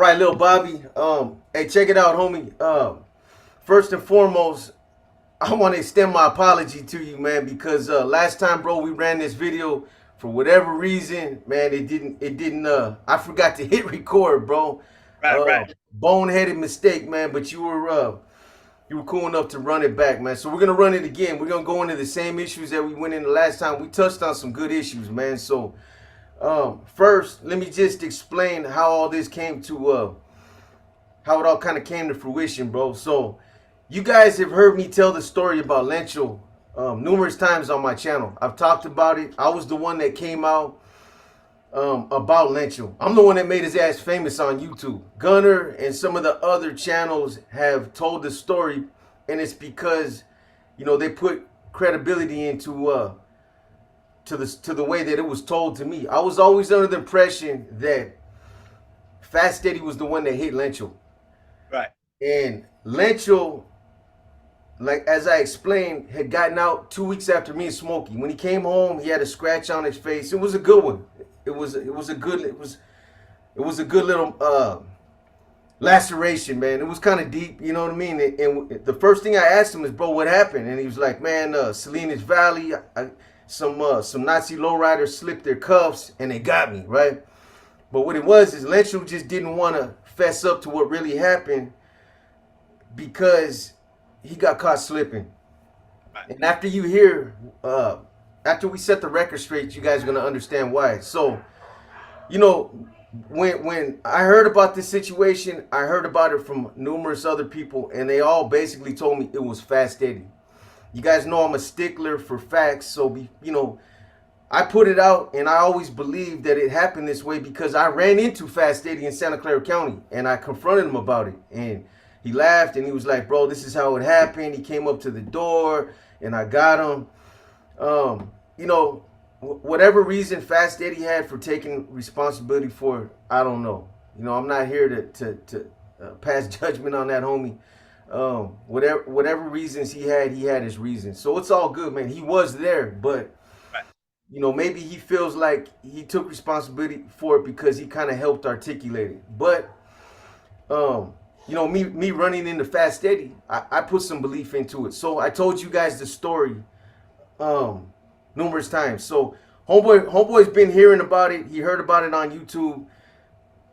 right, little Bobby. Hey, check it out, homie. First and foremost, I want to extend my apology to you, man, because last time, bro, we ran this video for whatever reason, man. It didn't. I forgot to hit record, bro. Right, right. Boneheaded mistake, man. But you were cool enough to run it back, man. So we're gonna run it again. We're gonna go into the same issues that we went into last time. We touched on some good issues, man. So first, let me just explain how all this came to how it all kind of came to fruition, bro. So you guys have heard me tell the story about Lencho numerous times on my channel. I've talked about it. I was the one that came out about Lencho. I'm the one that made his ass famous on YouTube. Gunner and some of the other channels have told the story, and it's because they put credibility into to the way that it was told to me. I was always under the impression that Fast Eddie was the one that hit Lencho. Right. And Lencho, like as I explained, had gotten out 2 weeks after me and Smokey. When he came home, he had a scratch on his face. It was a good one. It was a good little laceration, man. It was kind of deep, you know what I mean? And the first thing I asked him is, bro, what happened? And he was like, man, Salinas Valley, some Nazi lowriders slipped their cuffs and they got me, right? But what it was is Lencho just didn't want to fess up to what really happened because he got caught slipping. And after you hear, after we set the record straight, you guys are gonna understand why. So, you know, when I heard about this situation, I heard about it from numerous other people, and they all basically told me it was Fast Eddie. You guys know I'm a stickler for facts, so I put it out, and I always believed that it happened this way because I ran into Fast Eddie in Santa Clara County, and I confronted him about it, and he laughed, and he was like, "Bro, this is how it happened." He came up to the door, and I got him. You know, whatever reason Fast Eddie had for taking responsibility for it, I don't know. I'm not here to pass judgment on that homie. Whatever reasons he had his reasons. So it's all good, man. He was there, but Right. maybe he feels like he took responsibility for it because he kind of helped articulate it. But me running into Fast Eddie, I put some belief into it. So I told you guys the story numerous times. So homeboy's been hearing about it. He heard about it on YouTube.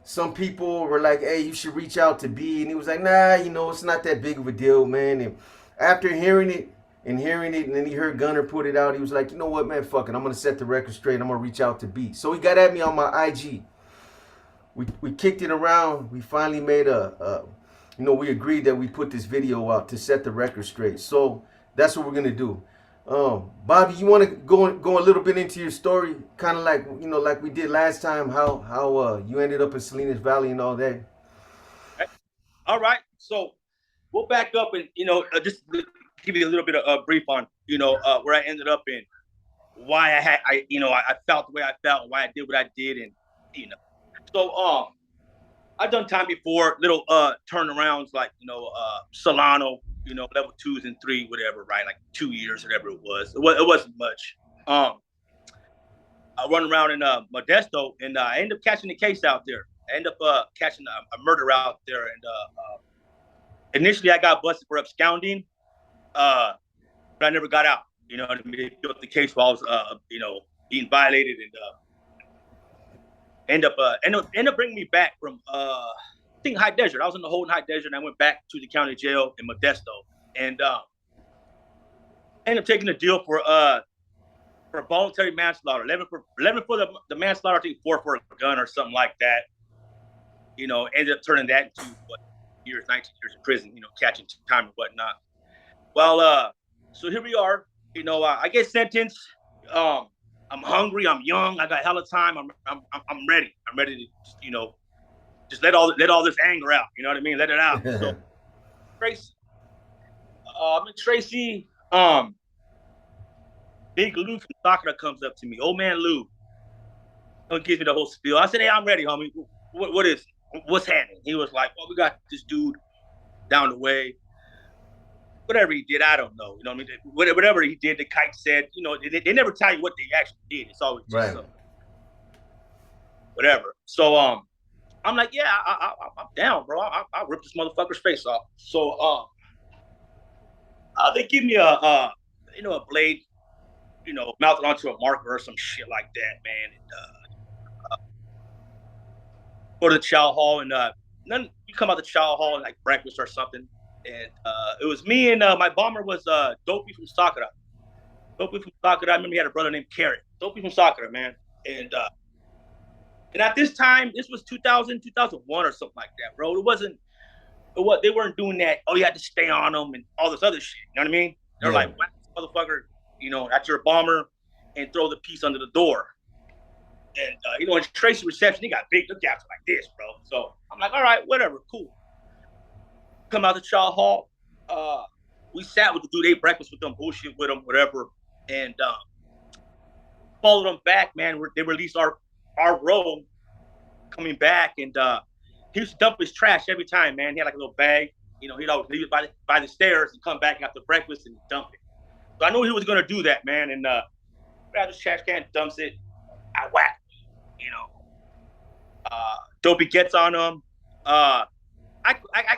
Some people were like, "Hey, you should reach out to B," and he was like, "Nah, it's not that big of a deal, man." And after hearing it, and then he heard Gunner put it out, he was like, "You know what, man? Fuck it. I'm gonna set the record straight. I'm gonna reach out to B." So he got at me on my IG. We kicked it around. We finally made we agreed that we put this video out to set the record straight. So that's what we're gonna do. Bobby, you want to go a little bit into your story, kind of like we did last time, how you ended up in Salinas Valley and all that. Right. All right. So we'll back up and just give you a little bit of a brief on where I ended up in, why I felt the way I felt, why I did what I did, and So I've done time before, little turnarounds like Solano, level 2s and 3, whatever, right? Like 2 years, whatever it was. It wasn't much. I run around in Modesto, and I end up catching a case out there. I end up catching a murder out there, and initially I got busted for absconding, but I never got out. You know what I mean? They built the case while I was, being violated, and end up bringing me back from I think High Desert. I was in the Holden High Desert, and I went back to the county jail in Modesto, and ended up taking a deal for voluntary manslaughter, 11 for the manslaughter, I think 4 for a gun or something like that. Ended up turning that into 19 years in prison. Catching time and whatnot. Well, so here we are. I get sentenced. I'm hungry. I'm young. I got hella time. I'm ready. I'm ready to just let all this anger out. You know what I mean? Let it out. So Tracy, Tracy, Big Lou from soccer comes up to me. Old man Lou, gives me the whole spiel. I said, "Hey, I'm ready, homie. What's happening?" He was like, "Well, we got this dude down the way. Whatever he did, I don't know. You know what I mean? Whatever he did, the kite said, they never tell you what they actually did. It's always just Right. whatever." So I'm I'm like, yeah, I'm down, bro. I'll rip this motherfucker's face off. So they give me a blade, mounted onto a marker or some shit like that, man. And go to the chow hall, and then we come out the chow hall and like breakfast or something. And it was me and my bomber was Dopey from Sakura. Dopey from Sakura. I remember he had a brother named Carrot. Dopey from Sakura, man. And at this time, this was 2000, 2001 or something like that, bro. It wasn't what they weren't doing that. Oh, you had to stay on them and all this other shit. You know what I mean? They're like, whack this motherfucker, at your bomber and throw the piece under the door. And in Tracy reception, he got big. The gaps like this, bro. So I'm like, all right, whatever, cool. Come out to Shaw Hall. We sat with the dude, ate breakfast with them, bullshit with them, whatever, and followed them back, man. They released our row coming back, and he used to dump his trash every time, man. He had like a little bag. He'd always leave it by the stairs and come back after breakfast and dump it. So I knew he was going to do that, man. And grabs his trash can, dumps it. I whack, Dopey gets on him. I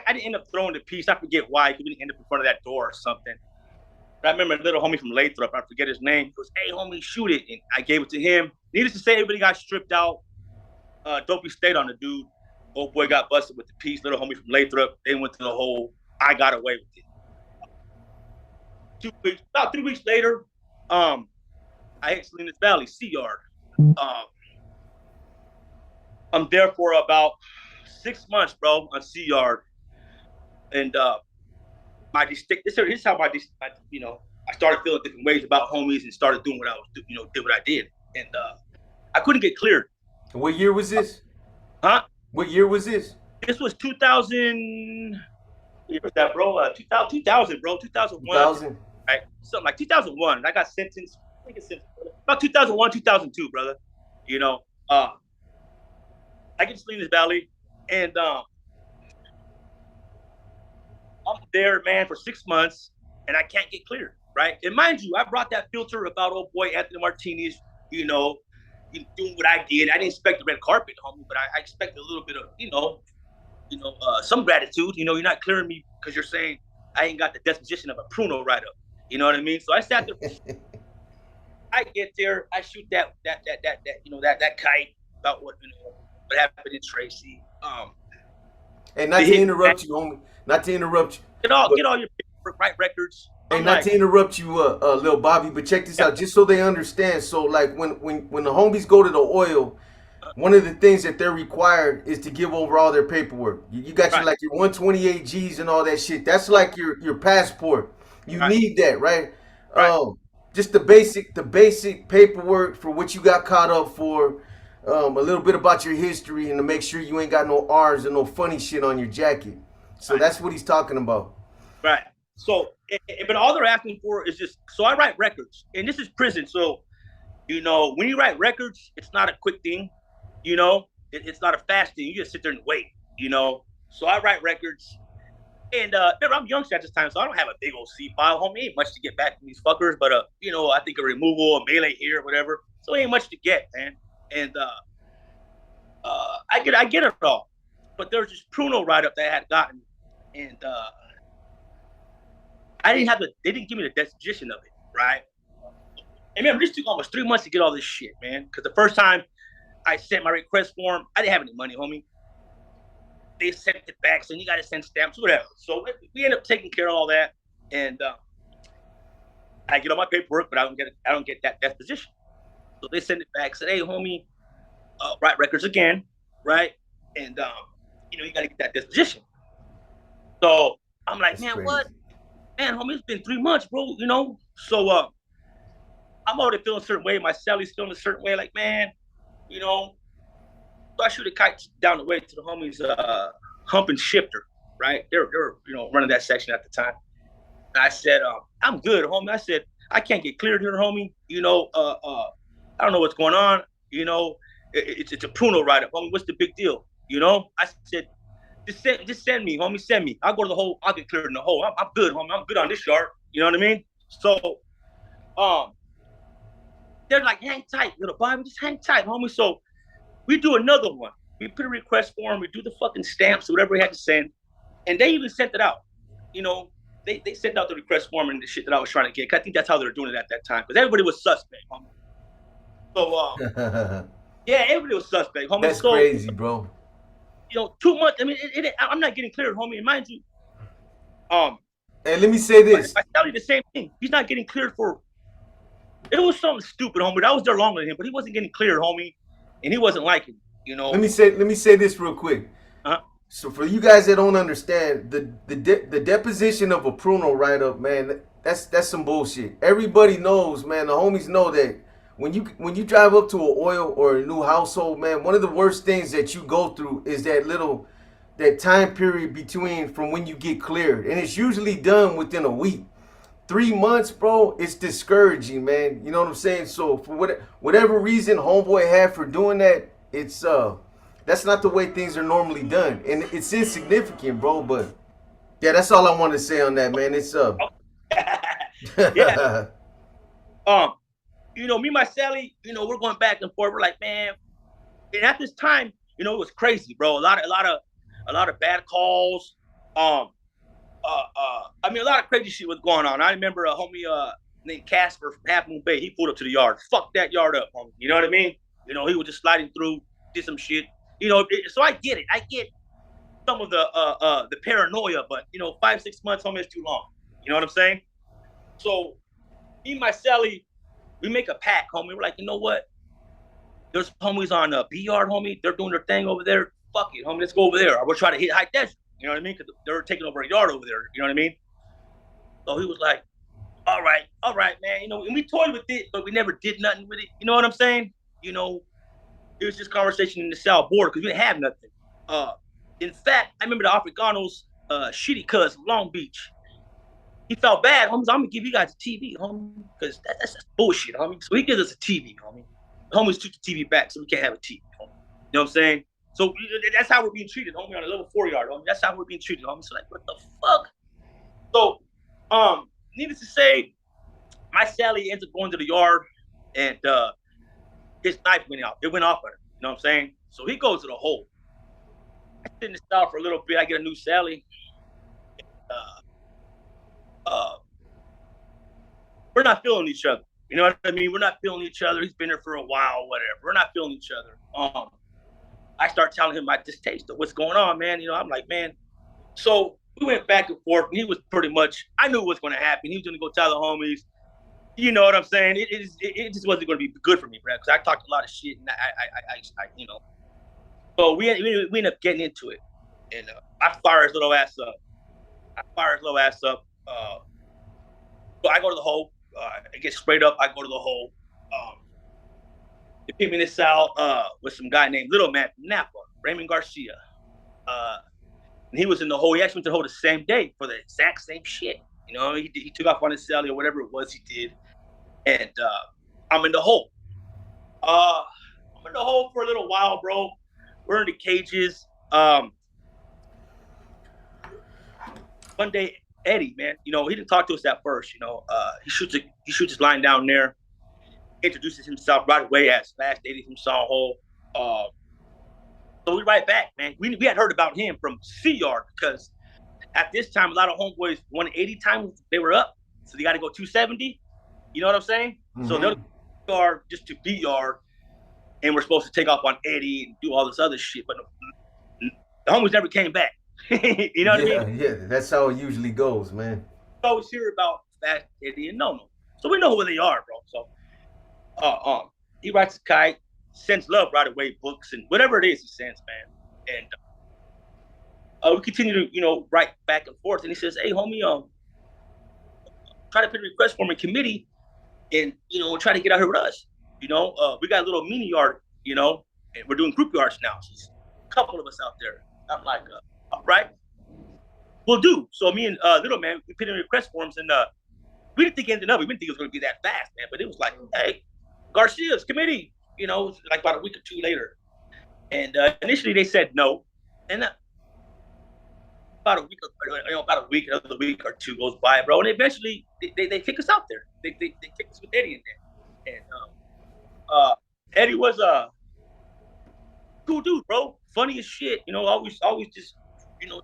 didn't end up throwing the piece. I forget why. He didn't end up in front of that door or something. But I remember a little homie from Lathrop. I forget his name. He goes, "Hey, homie, shoot it." And I gave it to him. Needless to say, everybody got stripped out. Dopey stayed on the dude. Old boy got busted with the piece. Little homie from Lathrop. They went to the hole. I got away with it. About 3 weeks later, I hit Salinas Valley, C-Yard. I'm there for about 6 months, bro, on C-Yard. And this is how I started feeling different ways about homies and started doing what I was doing, did what I did. And I couldn't get cleared. What year was this? Huh? What year was this? This was 2000. What year was that, bro? 2000, bro. 2001. 2000. Right? Something like 2001. And I got sentenced. I think it's about 2001, 2002, brother. I get to Salinas Valley, and I'm there, man, for 6 months, and I can't get cleared, right? And mind you, I brought that filter about old boy Anthony Martinez, doing what I did. I didn't expect the red carpet, homie, but I expected a little bit of, some gratitude. You're not clearing me because you're saying I ain't got the disposition of a Pruno write-up. You know what I mean? So I sat there. I get there. I shoot that kite about what happened in Tracy. And not to interrupt you, homie. Not to interrupt you. Get all your right records. And not to interrupt you, little Bobby, but check this out, just so they understand. So, like, when the homies go to the oil, one of the things that they're required is to give over all their paperwork. You got your 128 G's and all that shit. That's like your passport. You need that, right? Just the basic paperwork for what you got caught up for. A little bit about your history and to make sure you ain't got no R's and no funny shit on your jacket. So that's what he's talking about. Right. So, but all they're asking for is just, so I write records, and this is prison. So, when you write records, it's not a quick thing, it's not a fast thing. You just sit there and wait, So I write records, and remember, I'm youngster at this time, so I don't have a big old C file, homie. Ain't much to get back from these fuckers, but I think a removal, a melee here, whatever. So ain't much to get, man. And I get it all, but there was this Pruno write-up that I had gotten, and they didn't give me the disposition of it, right? And remember, this took almost 3 months to get all this shit, man. Because the first time I sent my request form, I didn't have any money, homie. They sent it back, saying you got to send stamps, whatever. So we ended up taking care of all that, and I get all my paperwork, but I don't get that disposition. So they send it back, said, "Hey, homie, write records again, right? And you got to get that disposition." So I'm like, that's man, crazy. What? Man, homie, it's been 3 months, bro. So I'm already feeling a certain way. My Sally's feeling a certain way. Like, man, So I shoot a kite down the way to the homies, Hump and Shifter, right? They're running that section at the time. And I said, I'm good, homie. I said, I can't get cleared here, homie. I don't know what's going on. It's a Pruno write-up, homie. What's the big deal? I said, just send me, homie. Send me. I'll go to the hole. I'll get cleared in the hole. I'm good, homie. I'm good on this yard. You know what I mean? So, they're like, hang tight, little Bobby. Just hang tight, homie. So we do another one. We put a request form. We do the fucking stamps, whatever we had to send, and they even sent it out. You know, they sent out the request form and the shit that I was trying to get. I think that's how they were doing it at that time because everybody was suspect, homie. So, yeah, everybody was suspect, homie. That's crazy, bro. 2 months. I mean, I'm not getting cleared, homie. And mind you, and let me say this. I tell you the same thing. He's not getting cleared for. It was something stupid, homie. I was there longer than him, but he wasn't getting cleared, homie, and he wasn't liking it. You know. Let me say this real quick. So for you guys that don't understand, the deposition of a Pruno write-up, man, that's some bullshit. Everybody knows, man. The homies know that when you drive up to an oil or a new household, man, one of the worst things that you go through is that time period between from when you get cleared, and it's usually done within a week. 3 months, bro, it's discouraging, man. You know what I'm saying? So for whatever reason homeboy had for doing that, it's that's not the way things are normally done, and it's insignificant, bro. But yeah, that's all I want to say on that, man. It's yeah. Me and my Sally, we're going back and forth. We're like, man, and at this time, it was crazy, bro. A lot of bad calls. I mean, a lot of crazy shit was going on. I remember a homie named Casper from Half Moon Bay. He pulled up to the yard, fucked that yard up, homie. You know what I mean? He was just sliding through, did some shit. So I get it. I get some of the paranoia, but 5-6 months, homie, is too long. You know what I'm saying? So me and my Sally, we make a pact, homie. We're like, you know what? There's homies on B yard, homie. They're doing their thing over there. Fuck it, homie. Let's go over there. Or we'll try to hit High Desert. You know what I mean? Because they're taking over a yard over there. You know what I mean? So he was like, all right, man. And we toyed with it, but we never did nothing with it. You know what I'm saying? It was just conversation in the South Border because we didn't have nothing. In fact, I remember the Africanos shitty cuz from Long Beach. He felt bad, homies. I'm gonna give you guys a TV, homie, because that's bullshit, homie. So he gives us a TV, homie. The homies took the TV back, so we can't have a TV, homie. You know what I'm saying? So that's how we're being treated, homie, on a level 4 yard, homie. That's how we're being treated, homie. So like, what the fuck? So, needless to say, my Sally ends up going to the yard, and his knife went out. It went off on her. You know what I'm saying? So he goes to the hole. I sit in the stall for a little bit. I get a new Sally. We're not feeling each other. You know what I mean? We're not feeling each other. He's been there for a while, whatever. We're not feeling each other. I start telling him my distaste of what's going on, man. I'm like, man. So we went back and forth, and he was pretty much, I knew what was going to happen. He was going to go tell the homies. You know what I'm saying? It just wasn't going to be good for me, bro, because I talked a lot of shit, and I So we ended up getting into it, and I fire his little ass up. So I go to the hole. I get sprayed up. I go to the hole. They pick me in this cell with some guy named Little Man from Napa, Raymond Garcia. And he was in the hole. He actually went to the hole the same day for the exact same shit. He took off on his celly or whatever it was he did. And I'm in the hole. I'm in the hole for a little while, bro. We're in the cages. One day, Eddie, man, he didn't talk to us at first. He shoots his line down there, introduces himself right away as Fast Eddie from Sawhole. So we right back, man. We had heard about him from C Yard because at this time a lot of homeboys 180 times they were up, so they got to go 270. You know what I'm saying? Mm-hmm. So they'll yard just to B yard, and we're supposed to take off on Eddie and do all this other shit, but the homies never came back. You know what I mean? Yeah, that's how it usually goes, man. I always hear about Fast Eddie and No, so we know who they are, bro. So, he writes a kite, sends love right away, books and whatever it is he sends, man. And we continue to, write back and forth. And he says, "Hey, homie, try to put a request for me committee, and try to get out here with us. We got a little mini yard, and we're doing group yards now. So there's a couple of us out there." I'm like, all right, we'll do. So me and Little Man, we put in request forms, and we didn't think anything of it. We didn't think it was going to be that fast, man. But it was like, hey, Garcia's committee, like about a week or two later. And initially they said no, and about a week, another week or two goes by, bro. And eventually they kick us out there. They kick us with Eddie in there, and Eddie was Cool dude, bro. Funny as shit. Always just,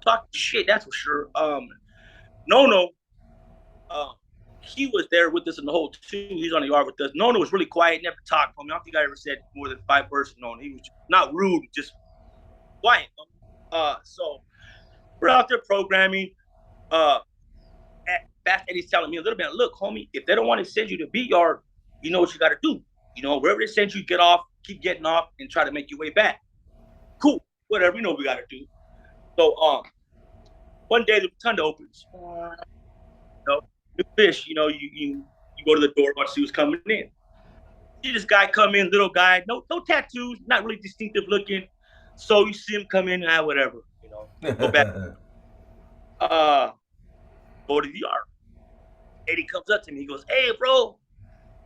talk shit. That's for sure. No, he was there with us in the whole too. He's on the yard with us. Nono was really quiet, never talked. I mean, I don't think I ever said more than 5 words to Nono. He was just not rude, just quiet. So we're out there programming. Bass Eddie's telling me a little bit. Look, homie, if they don't want to send you to B yard, you know what you got to do. Wherever they send you, get off, keep getting off, and try to make your way back. Cool, whatever. We got to do. So one day the rotunda opens. The fish. You go to the door, watch see who's coming in. See this guy come in, little guy, no tattoos, not really distinctive looking. So you see him come in, whatever. Go back. Go to the yard. Eddie comes up to me. He goes, "Hey, bro,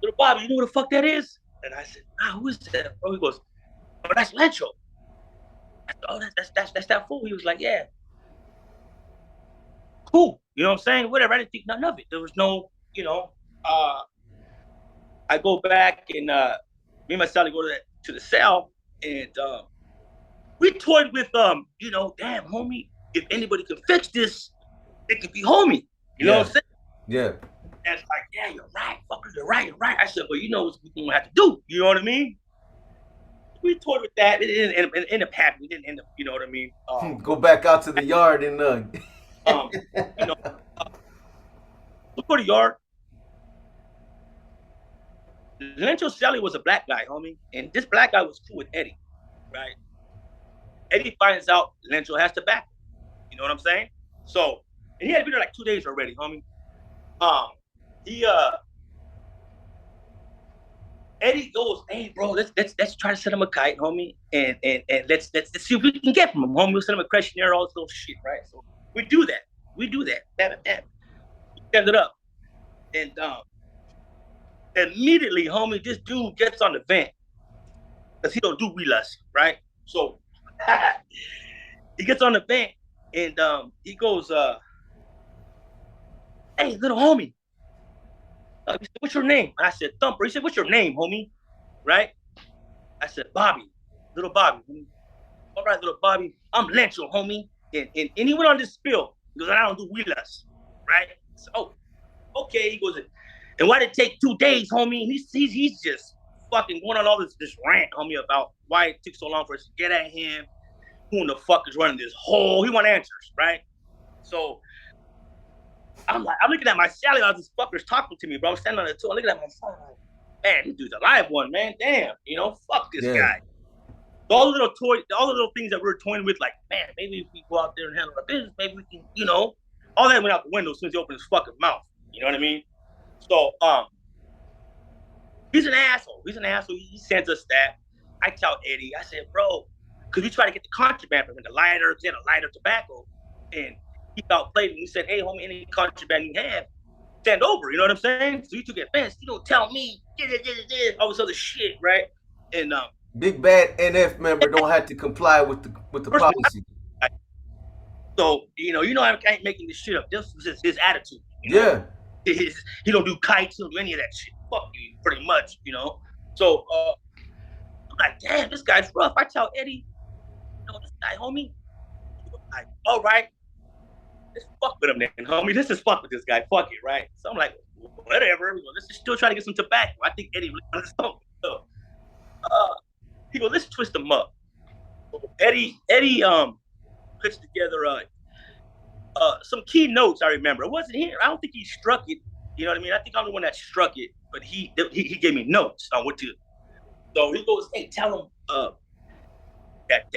little Bobby, you know what the fuck that is?" And I said, "Who is that, bro?" He goes, "Oh, that's Lencho." I said, "Oh, that's that fool." He was like, "Yeah, cool." You know what I'm saying? Whatever. I didn't think none of it. There was no, I go back and me and my Sally go to the cell, and we toyed with damn homie, if anybody could fix this, it could be homie. You know what I'm saying? Yeah. And it's like, yeah, you're right, fucker, you're right. I said, well, you know what we're gonna have to do. You know what I mean? We toyed with that. It didn't end up happening. It didn't end up, you know what I mean? Go back out to the yard and you know, we go to the yard. Lencho Sally was a black guy, homie, and this black guy was cool with Eddie, right? Eddie finds out Lencho has to back him. You know what I'm saying? So, and he had been there like 2 days already, homie. He Eddie goes, "Hey, bro, let's try to set him a kite, homie, and let's see if we can get from him, homie. We'll send him a questionnaire, all this little shit, right?" So we do that. Bam. We send it up, and immediately, homie, this dude gets on the vent because he don't do wheelers, right? So he gets on the vent, and he goes, "Hey, little homie." He said, "What's your name?" And I said, "Thumper." He said, "What's your name, homie?" Right? I said, "Bobby, little Bobby." Homie. "All right, little Bobby, I'm Lencho, homie." And he went on this spill. He goes, "I don't do wheelers." Right? So, oh, okay. He goes, "And why did it take 2 days, homie?" And he's just fucking going on all this rant, homie, about why it took so long for us to get at him. Who in the fuck is running this hole? He want answers, right? So I'm looking at my Sally, all these fuckers talking to me, bro. I'm standing on the tour, I'm looking at my phone, like, man, this dude's a live one, man. Damn, fuck this guy. All the little things that we were toying with, like, man, maybe if we go out there and handle our business, maybe we can, all that went out the window as soon as he opened his fucking mouth. You know what I mean? So, he's an asshole. He sends us that. I tell Eddie, I said, bro, because we try to get the contraband from him, the lighter, because he had a lighter tobacco, and he outplayed me. He said, "Hey, homie, any contraband you have, send over." You know what I'm saying? So he took offense. You don't tell me all this other shit, right? And big bad NF member don't have to comply with the policy. So I ain't making this shit up. This is his attitude. Yeah. He don't do kites. He don't do any of that shit. Fuck you, pretty much. So I'm like, damn, this guy's rough. I tell Eddie, this guy, homie. Like, all right, let's fuck with him then, homie. Let's just fuck with this guy. Fuck it, right? So I'm like, whatever. Let's just still try to get some tobacco. I think Eddie really wants something. So, he goes, let's twist him up. So Eddie puts together some key notes. I remember it wasn't here. I don't think he struck it. You know what I mean? I think I'm the one that struck it, but he gave me notes on what to. So he goes, "Hey, tell him that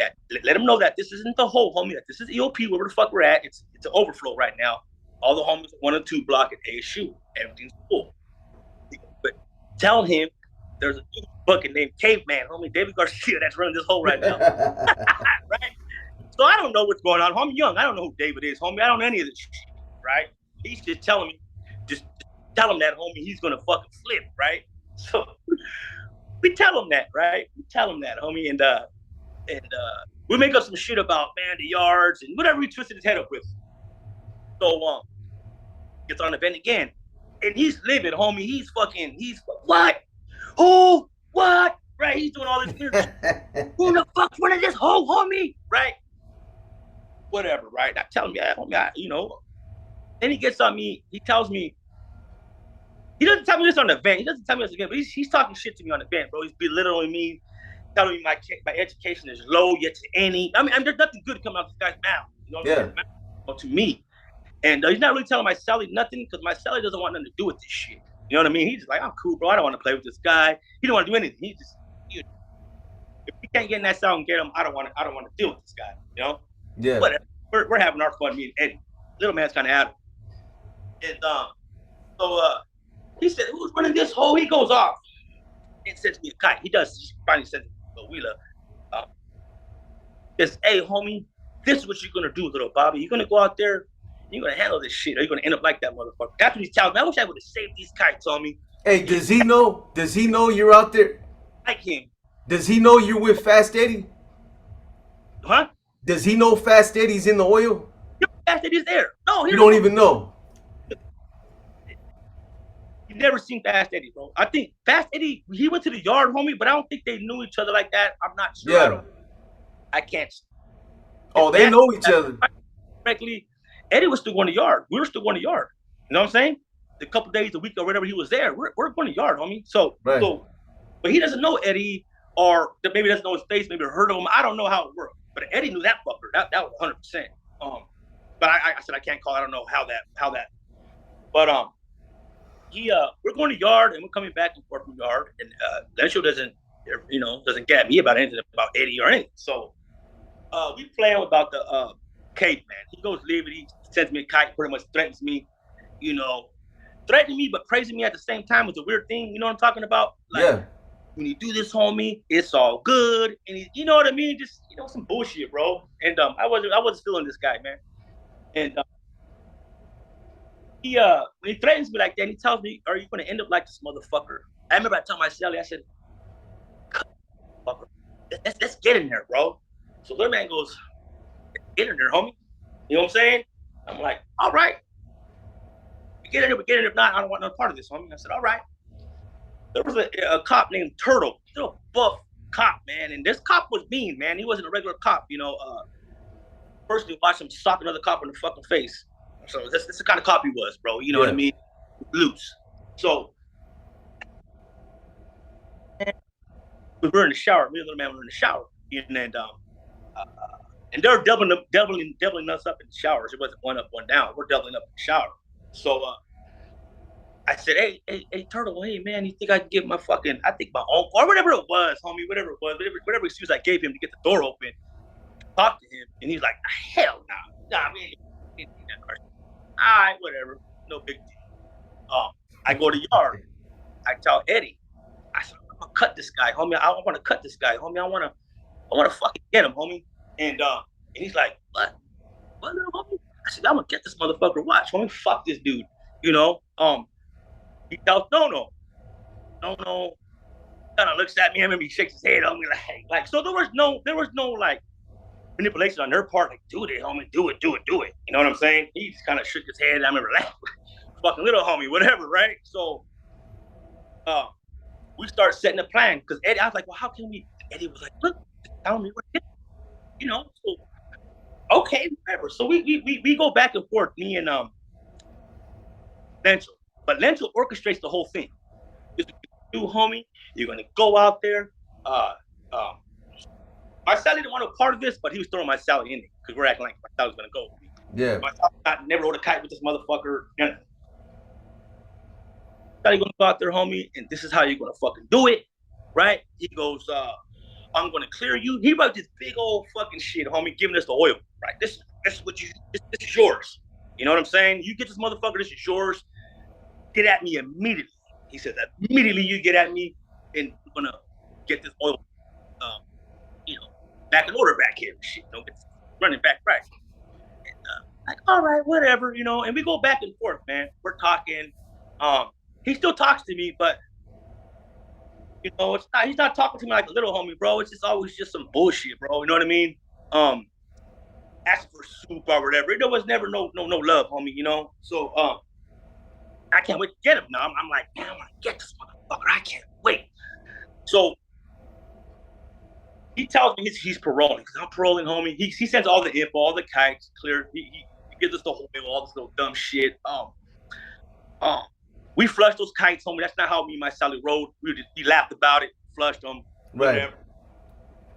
let him know that this isn't the whole homie. That this is EOP, wherever the fuck we're at. It's an overflow right now. All the homies 1 and 2 block at ASU. Everything's cool. But tell him there's a dude fucking named Caveman, homie, David Garcia, that's running this hole right now." Right? So I don't know what's going on. I'm young. I don't know who David is, homie. I don't know any of this shit, right? He's just telling me, just tell him that, homie, he's gonna fucking flip, right? So we tell him that, right? We tell him that, homie, and we make up some shit about, man, the yards and whatever we twisted his head up with. So gets on the vent again, and he's living, homie. He's what? Who? What? right? He's doing all this weird shit. Who the fuck's running this hoe, homie? Right? Whatever, right? I tell him, yeah, homie, you know. Then he gets on me. He tells me, he doesn't tell me this on the vent. He doesn't tell me this again, but he's talking shit to me on the vent, bro. He's belittling me, telling me my education is low yet to any. I mean, there's nothing good coming out of this guy's mouth. You know what I'm saying? To me. And he's not really telling my celly nothing because my celly doesn't want nothing to do with this shit. You know what I mean? He's just like, I'm cool, bro. I don't want to play with this guy. He don't want to do anything. He just, if we can't get in that cell and get him, I don't want to deal with this guy. You know? Yeah. Whatever. We're having our fun, me and Eddie. Little man's kind of out of it. And so he said, who's running this hole? He goes off and sends me a kite. He does. He finally sends me a wheeler. Says, hey, homie, this is what you're going to do, little Bobby. You're going to go out there. You're going to handle this shit, or you're going to end up like that motherfucker. That's what he's telling me. I wish I would have saved these kites, homie. Hey, does he know? Does he know you're out there? Like him. Does he know you're with Fast Eddie? Huh? Does he know Fast Eddie's in the oil? Fast Eddie's there. No, you don't even know. You've never seen Fast Eddie, bro. I think Fast Eddie, he went to the yard, homie, but I don't think they knew each other like that. I'm not sure. Yeah. I can't. Oh, they know each other. Correctly, Eddie was still going to yard. We were still going to yard. You know what I'm saying? The couple days, a week, or whatever he was there, we're going to yard, homie. So, but he doesn't know Eddie, or maybe doesn't know his face, maybe heard of him. I don't know how it worked. But Eddie knew that fucker. That was 100%. But I said I can't call. I don't know how that. But we're going to yard and we're coming back and forth from yard, and Lencho doesn't get at me about anything about Eddie or anything. So we playing about the kite, man. He goes leave it. He sends me a kite, pretty much threatens me, threatening me but praising me at the same time was a weird thing. You know what I'm talking about? Like, when you do this, homie, it's all good, and you know what I mean? Just some bullshit, bro. And I wasn't feeling this guy, man. And when he threatens me like that, he tells me, "Are you going to end up like this motherfucker?" I remember I told my celly, I said, let's get in there, bro. So little man goes, get in there, homie. You know what I'm saying? I'm like, all right. We get in there, we get in there. If not, I don't want no part of this, homie. I said, all right. There was a cop named Turtle, still buff cop, man. And this cop was mean, man. He wasn't a regular cop, First, you watch him sock another cop in the fucking face. So that's the kind of cop he was, bro. You know what I mean? Loose. So we were in the shower. Me and the little man were in the shower, and they're doubling us up in the showers. It wasn't one up, one down. We're doubling up in the shower. So I said, hey, Turtle, hey man, you think I can give my fucking, I think my uncle or whatever it was, homie, whatever it was, whatever excuse I gave him to get the door open, talk to him, and he's like, hell no, nah, man. All right, whatever, no big deal. I go to the yard. I tell Eddie, I said, I'm gonna cut this guy, homie. I want to cut this guy, homie. I want to fucking get him, homie. And he's like, what, little homie? I said, I'm gonna get this motherfucker. Watch, homie. Fuck this dude. He tells no. Kind of looks at me. I remember he shakes his head on me like. So there was no like manipulation on their part. Like, do it, homie. Do it. You know what I'm saying? He just kind of shook his head. I remember laughing. Fucking little homie, whatever, right? So, we start setting a plan because Eddie. I was like, well, how can we? Eddie was like, look, tell me what it is. So okay, whatever. So we go back and forth, me and Lencho. But Lencho orchestrates the whole thing. This is what you do, homie. You're gonna go out there. My Sally didn't want no part of this, but he was throwing my Sally in it because we're acting like my Sally was gonna go. Yeah. My Sally never rode a kite with this motherfucker. Sally gonna go out there, homie, and this is how you're gonna fucking do it, right? He goes, I'm gonna clear you. He wrote this big old fucking shit, homie, giving us the oil, right? This is yours. You know what I'm saying? You get this motherfucker, this is yours. Get at me immediately. He said that immediately you get at me, and we're gonna get this oil, back in order back here. Shit, it's running back right. And, like, all right, whatever, and we go back and forth, man. We're talking. He still talks to me, but he's not talking to me like a little homie, bro. It's just always just some bullshit, bro. You know what I mean? Asking for soup or whatever. There was never no love, homie, So I can't wait to get him now. I'm like, man, I'm gonna get this motherfucker. I can't wait. So He tells me he's paroling because I'm paroling, homie. He sends all the info, all the kites, clear. He gives us the whole all this little dumb shit. Um, we flushed those kites, homie. That's not how me and my Sally rode. We laughed about it, flushed them, Right. whatever.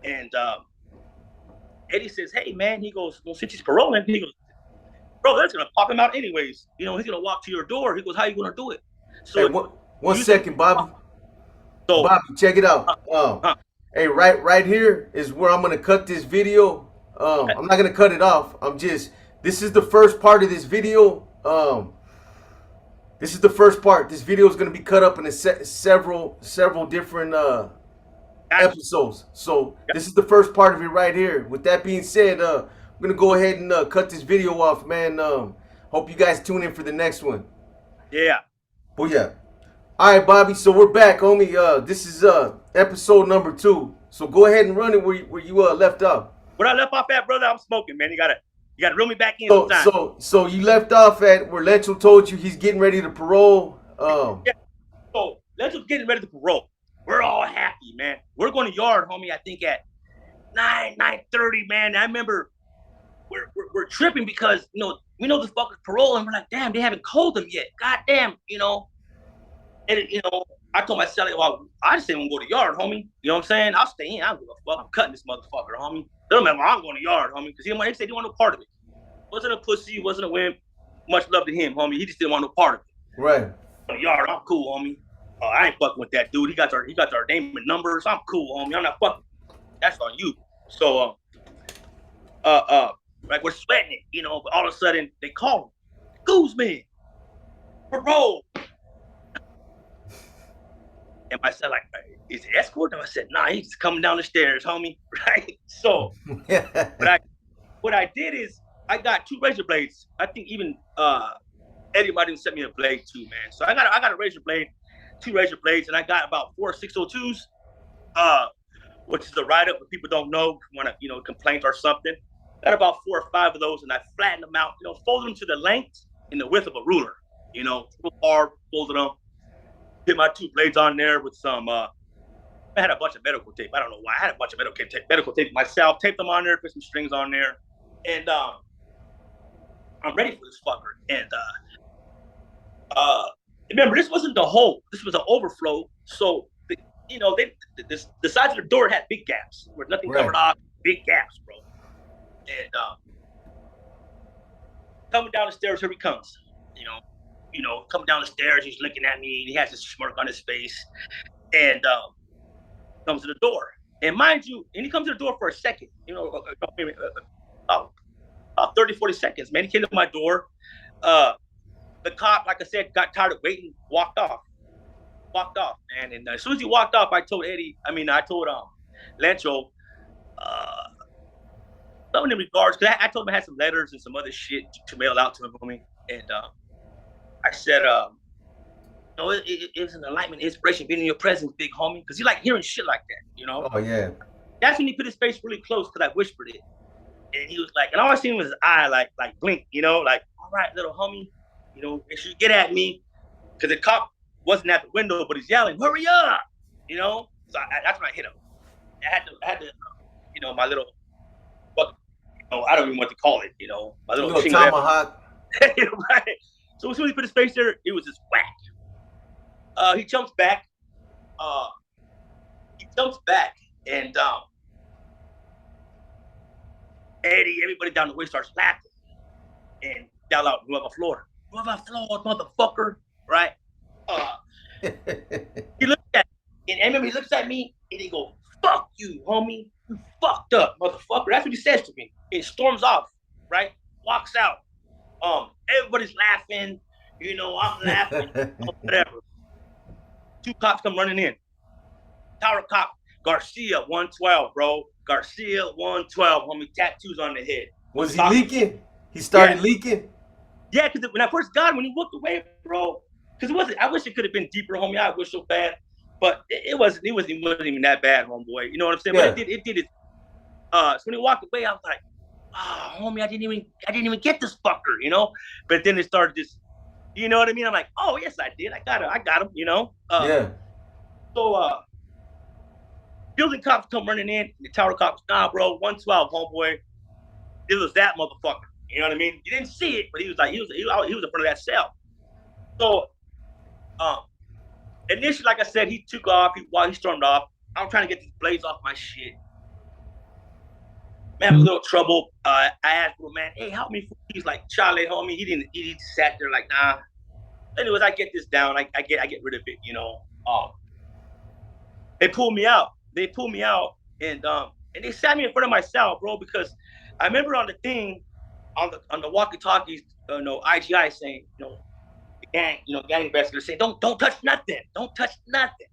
And Eddie says, "Hey man," he goes, "Well, since he's paroling," he goes, "Bro, that's gonna pop him out anyways. You know, he's gonna walk to your door." He goes, "How you gonna do it?" Hey, So one second, Bobby. so Bobby, check it out. uh, Hey, right here is where I'm gonna cut this video. I'm not gonna cut it off. This is the first part of this video. This is the first part. This video is gonna be cut up into several different episodes. So this is the first part of it right here. With that being said, I'm gonna go ahead and cut this video off, man. Hope you guys tune in for the next one. yeah. But yeah. All right, Bobby. So we're back, homie. This is episode number 2. So go ahead and run it where you left off. Where I left off at, brother, I'm smoking, man. You gotta reel me back in So sometime. so you left off at where Lencho told you he's getting ready to parole. Yeah. So Lencho's getting ready to parole. We're all happy, man. We're going to yard, homie. I think at 9:30, man. I remember we're tripping because we know the fucker's parole, and we're like, damn, they haven't called him yet. God damn, And I told myself, well, I just didn't want to go to yard, homie. You know what I'm saying? I'll stay in. I don't give a fuck. I'm cutting this motherfucker, homie. Doesn't matter. I'm going to yard, homie, because they said he wanted no part of it. Wasn't a pussy. Wasn't a wimp. Much love to him, homie. He just didn't want no part of it. Right. Yard, I'm cool, homie. I ain't fucking with that dude. He got our name and numbers. I'm cool, homie. I'm not fucking. That's on you. So, like we're sweating it, but all of a sudden they call him, Guzman, parole. And I said, like, is it escort? And I said, nah, he's just coming down the stairs, homie. Right? So, what I did is I got 2 razor blades. I think even Eddie might even sent me a blade too, man. So I got a razor blade, 2 razor blades, and I got about 4 602s, which is a write-up if people don't know, want to, complaint or something. Got about 4 or 5 of those, and I flattened them out, folded them to the length and the width of a ruler, real hard, folded them. Hit my 2 blades on there with some. I had a bunch of medical tape. I don't know why. I had a bunch of medical tape myself. Taped them on there, put some strings on there, and I'm ready for this fucker. And remember, this wasn't the hole. This was an overflow. So the sides of the door had big gaps where nothing covered off. Big gaps, bro. And coming down the stairs, here he comes. Coming down the stairs, he's looking at me. He has this smirk on his face, and comes to the door. And mind you, he comes to the door for a second. 30, 40 seconds, man. He came to my door. The cop, like I said, got tired of waiting, walked off, man. And as soon as he walked off, I told Lencho, something in regards, because I told him I had some letters and some other shit to mail out to him, homie. And I said, it was an enlightenment, inspiration, being in your presence, big homie, because he like hearing shit like that, Oh yeah. That's when he put his face really close, because I whispered it, and he was like, and all I seen was his eye, like blink, like, all right, little homie, make sure you get at me, because the cop wasn't at the window, but he's yelling, hurry up, So that's when I hit him. I had to, my little, I don't even know what to call it, my little tomahawk. Right. So as soon as he put his face there, it was just whack. He jumps back. And Eddie, everybody down the way starts laughing and yell out, Nueva Flor, motherfucker, right? He looks at me, and remember, he looks at me and he goes, fuck you, homie. You fucked up, motherfucker. That's what he says to me. It storms off, right? Walks out. Everybody's laughing. I'm laughing. Whatever. 2 cops come running in. Tower cop, Garcia, 112, bro. Garcia, 112, homie. Tattoos on the head. Was he leaking? He started leaking? Yeah, because when I first got him, when he walked away, bro, because it wasn't, I wish it could have been deeper, homie. I wish so bad. But it wasn't even that bad, homeboy. You know what I'm saying? Yeah. But it did it. So when he walked away, I was like, oh, homie, I didn't even get this fucker, But then it started this, you know what I mean? I'm like, oh yes, I did. I got him, yeah. So Building cops come running in. The tower cops, nah, bro, 112, homeboy. It was that motherfucker. You know what I mean? You didn't see it, but he was like, he was in front of that cell. So, um, initially, like I said, he took off. While he stormed off, I'm trying to get these blades off my shit. Man, I'm a little trouble. I asked him, man, hey, help me. He's like, Charlie, homie. He sat there like, nah. Anyways, I get this down. I get rid of it, you know. They pulled me out. And they sat me in front of my cell, bro, because I remember on the thing, on the walkie-talkies, IGI saying, gang investigators saying, don't touch nothing. Don't touch nothing.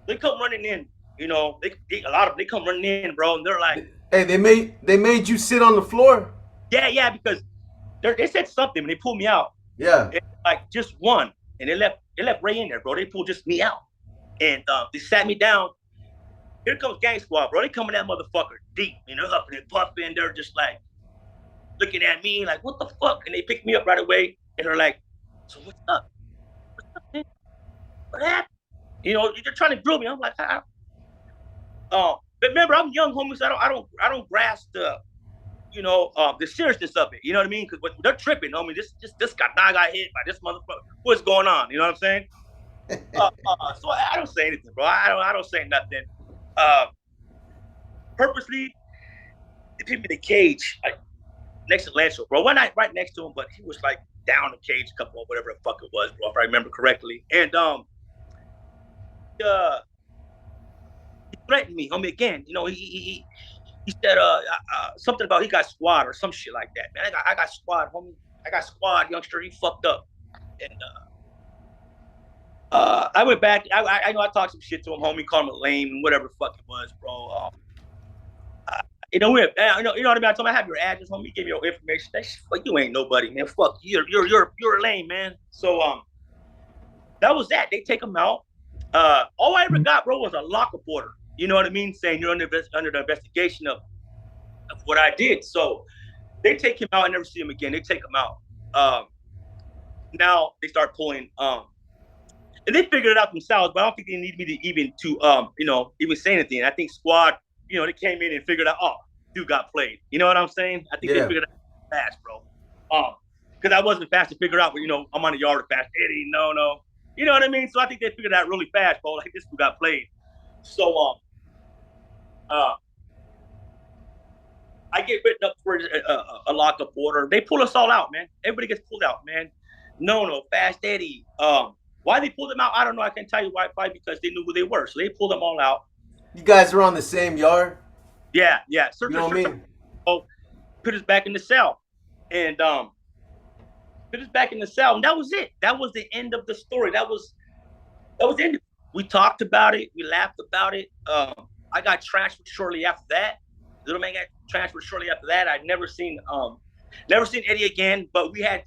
They come running in, a lot of them, they come running in, bro, and they're like, hey, they made you sit on the floor? yeah, because they said something when they pulled me out. Yeah. Like just one. And they left Ray in there, bro. They pulled just me out. And they sat me down. Here comes Gang Squad, bro. They coming that motherfucker deep, up and pumping. They're just like looking at me like, what the fuck? And they picked me up right away. And they're like, so what's up? What's up, man? What happened? They're trying to grill me. I'm like, but remember, I'm young, homie, so I don't grasp the seriousness of it. You know what I mean? Because they're tripping, homie. This guy got hit by this motherfucker. What's going on? You know what I'm saying? So I don't say anything, bro. I don't say nothing. Purposely, they put me in the cage, like next to Lencho, bro. One night right next to him, but he was like down the cage, a couple of whatever the fuck it was, bro, if I remember correctly. And he threatened me, homie, again. He said something about he got squad or some shit like that. Man, I got squad, homie. I got squad, youngster. He fucked up. And I went back. I know I talked some shit to him, homie. Called him a lame and whatever the fuck it was, bro. You know what I mean? I told him I have your address, homie. Give me your information. Fuck, you ain't nobody, man. Fuck you. You're a lame, man. So that was that. They take him out. All I ever got, bro, was a lockup order. You know what I mean? Saying you're under the investigation of what I did. So they take him out. I never see him again. They take him out. Now they start pulling. And they figured it out themselves, but I don't think they need me to even say anything. I think squad, they came in and figured out, oh, dude got played. You know what I'm saying? I think they figured it out fast, bro. Because I wasn't fast to figure out, but I'm on the yard fast. Eddie, no. You know what I mean? So I think they figured out really fast, bro. Like this dude got played. So I get written up for a lockup order. They pull us all out, man. Everybody gets pulled out, man. No, Fast Eddie. Why they pulled them out, I don't know. I can't tell you why. Probably because they knew who they were. So they pulled them all out. You guys are on the same yard? Yeah. You know what I mean? Oh, put us back in the cell. And put us back in the cell. And that was it. That was the end of the story. That was the end. We talked about it. We laughed about it. I got transferred shortly after that. Little man got transferred shortly after that. I'd never seen Eddie again, but we had,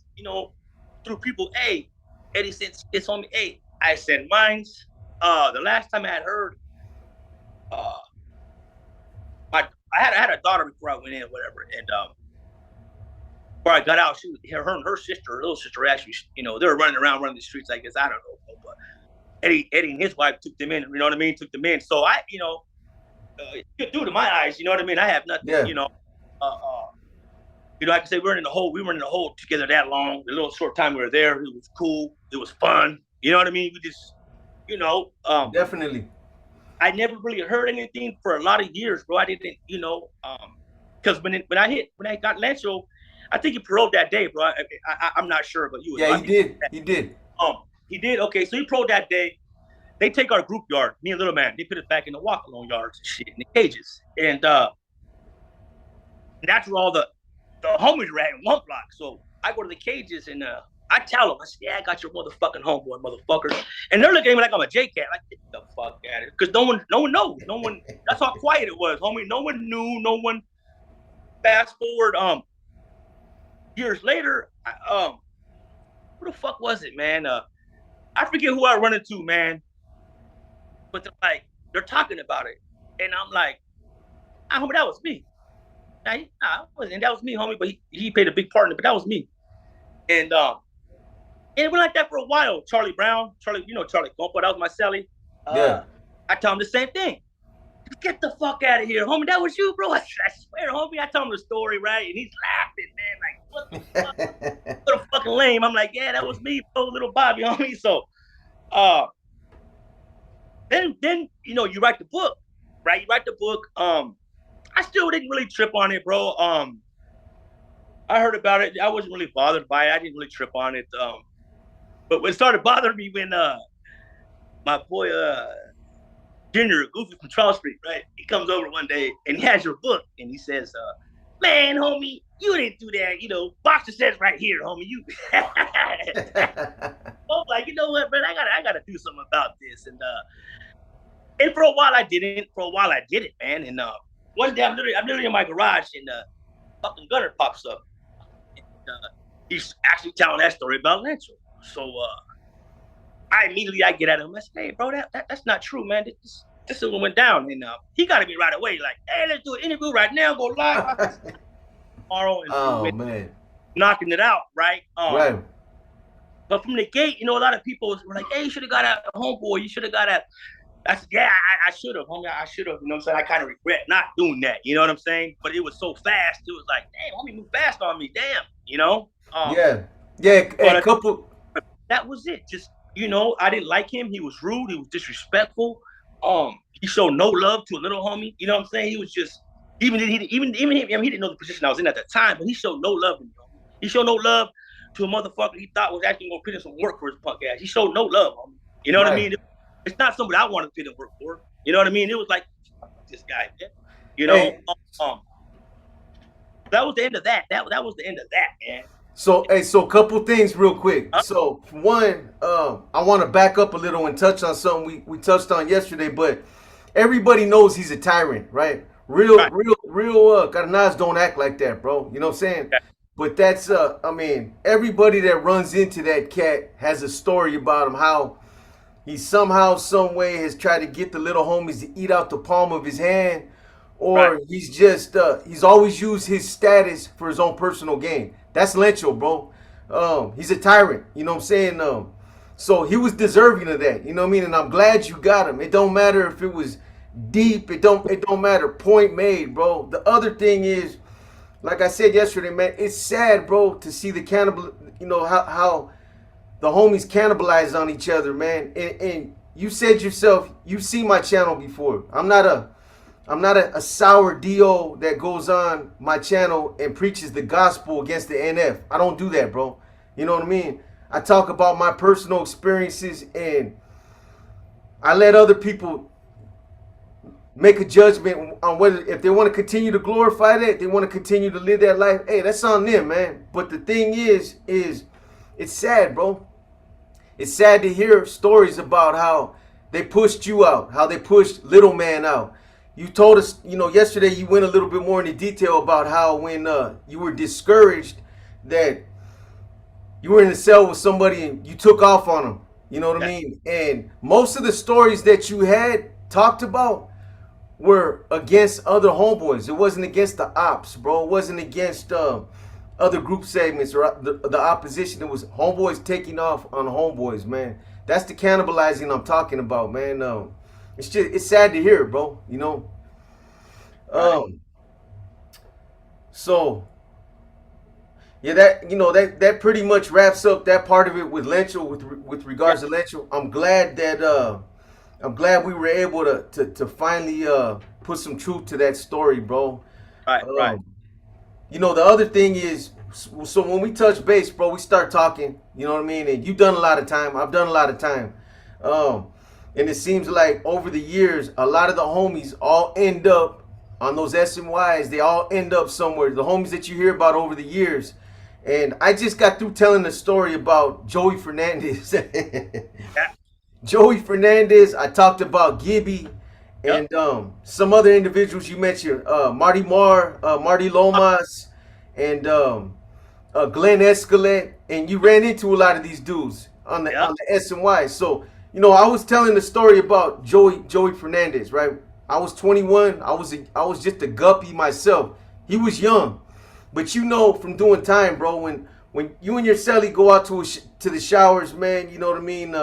through people, hey, Eddie sent this on me. Hey, I sent mines. The last time I had heard, I had a daughter before I went in or whatever. And before I got out, her and her little sister actually, they were running the streets, I guess. I don't know. But Eddie and his wife took them in, you know what I mean? Took them in. So I, good dude in my eyes, you know what I mean? I have nothing, I can say we were in the hole together that long. The little short time we were there, it was cool. It was fun. You know what I mean? We just, definitely. I never really heard anything for a lot of years, bro. I didn't, because when I got Lencho, I think he paroled that day, bro. I'm not sure, but you. Yeah, he did. He did. Okay, so he paroled that day. They take our group yard, me and Little Man. They put us back in the walk-alone yards and shit, in the cages, and that's where all the homies were at in one block. So I go to the cages and I tell them, I say, yeah, I got your motherfucking homeboy, motherfucker. And they're looking at me like I'm a J-Cat. Like, get the fuck out of it. Because no one knows. No one, that's how quiet it was, homie. No one knew. No one. Fast forward, years later, who the fuck was it, man? I forget who I run into, man. But they're talking about it. And I'm like, homie, that was me. Nah, wasn't. That was me, homie. But he played a big part in it. But that was me. And it went like that for a while. Charlie Brown, Charlie Gumpo, that was my celly. I tell him the same thing. Get the fuck out of here, homie. That was you, bro. I swear, homie. I told him the story, right? And he's laughing, man. Like, what the fuck? What a fucking lame. I'm like, yeah, that was me, bro, little Bobby, homie. So, uh, then you write the book, right? You write the book. I still didn't really trip on it, bro. I heard about it. I wasn't really bothered by it. I didn't really trip on it. But what started bothering me when my boy Junior, Goofy from Charles Street, right? He comes over one day and he has your book and he says, man, homie, you didn't do that. Boxer says right here, homie. You I'm like, you know what, man, I gotta do something about this. And for a while I didn't. For a while I did it, man. And one day I'm literally in my garage and fucking Gunner pops up. And, he's actually telling that story about Lencho. So I get at him. I say, hey, bro, that's not true, man. This is what went down. And he got to me right away. Like, hey, let's do an interview right now. Go live tomorrow. And man, knocking it out, right? Right. But from the gate, a lot of people were like, hey, you should have got a homeboy. You should have got a. I said, yeah, I should have, homie. I should have. You know what I'm saying? I kind of regret not doing that. You know what I'm saying? But it was so fast. It was like, damn, homie, move fast on me. Damn. Yeah. A couple. That was it. Just, I didn't like him. He was rude. He was disrespectful. He showed no love to a little homie. You know what I'm saying? He was just, even him, he didn't know the position I was in at the time, but he showed no love to me. He showed no love to a motherfucker he thought was actually going to put in some work for his punk ass. He showed no love, homie. You know what I mean? It's not somebody I wanted to put in work for. You know what I mean? It was like, this guy, man. Hey. That was the end of that. That was the end of that, man. So a couple things real quick. So one, I want to back up a little and touch on something we touched on yesterday, but everybody knows he's a tyrant, right? Real carnals don't act like that, bro. You know what I'm saying? Yeah. But that's everybody that runs into that cat has a story about him, how he somehow, some way has tried to get the little homies to eat out the palm of his hand, or he's just he's always used his status for his own personal gain. That's Lencho, bro. He's a tyrant. You know what I'm saying? So he was deserving of that. You know what I mean? And I'm glad you got him. It don't matter if it was deep. It don't matter. Point made, bro. The other thing is, like I said yesterday, man, it's sad, bro, to see the cannibal. How the homies cannibalize on each other, man. And you said yourself, you've seen my channel before. I'm not a sour DO that goes on my channel and preaches the gospel against the NF. I don't do that, bro. You know what I mean? I talk about my personal experiences and I let other people make a judgment on whether, if they want to continue to glorify that, they want to continue to live that life. Hey, that's on them, man. But the thing is it's sad, bro. It's sad to hear stories about how they pushed you out, how they pushed little man out. You told us, yesterday you went a little bit more into detail about how when you were discouraged that you were in a cell with somebody and you took off on them. You know what I mean? And most of the stories that you had talked about were against other homeboys. It wasn't against the ops, bro. It wasn't against other group segments or the opposition. It was homeboys taking off on homeboys, man. That's the cannibalizing I'm talking about, man. It's sad to hear, bro. So yeah, that pretty much wraps up that part of it with Lencho, with regards to Lencho. I'm glad we were able to finally put some truth to that story, bro. Right. The other thing is, so when we touch base, bro, we start talking. You know what I mean? And you've done a lot of time. I've done a lot of time. And it seems like over the years, a lot of the homies all end up on those SMYs. They all end up somewhere. The homies that you hear about over the years. And I just got through telling a story about Joey Fernandez. Joey Fernandez. I talked about Gibby and some other individuals you mentioned. Marty Lomas, and Glenn Escalate. And you ran into a lot of these dudes on the SMY. So, I was telling the story about Joey Fernandez, right? I was 21. I was just a guppy myself. He was young, but from doing time, bro. When you and your celly go out to the showers, man, you know what I mean.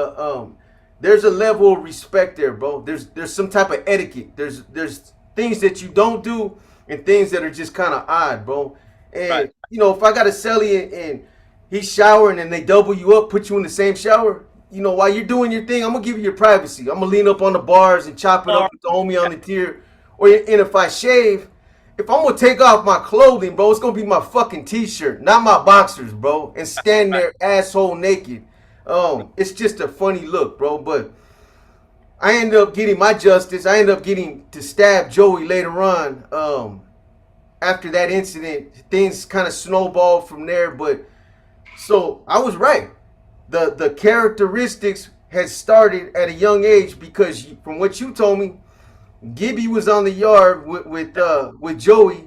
there's a level of respect there, bro. There's some type of etiquette. There's things that you don't do and things that are just kind of odd, bro. Right. And you know, if I got a celly and he's showering and they double you up, put you in the same shower, you know, while you're doing your thing, I'm gonna give you your privacy. I'm gonna lean up on the bars and chop it up Or with the homie on the tier. Or and if I shave, if I'm gonna take off my clothing, bro, it's gonna be my fucking t-shirt, not my boxers, bro, and stand right. there asshole naked. It's just a funny look, bro. But I ended up getting my justice. I ended up getting to stab Joey later on. After that incident, things kind of snowballed from there. But so I was right. The characteristics had started at a young age because from what you told me, Gibby was on the yard with Joey. Yes.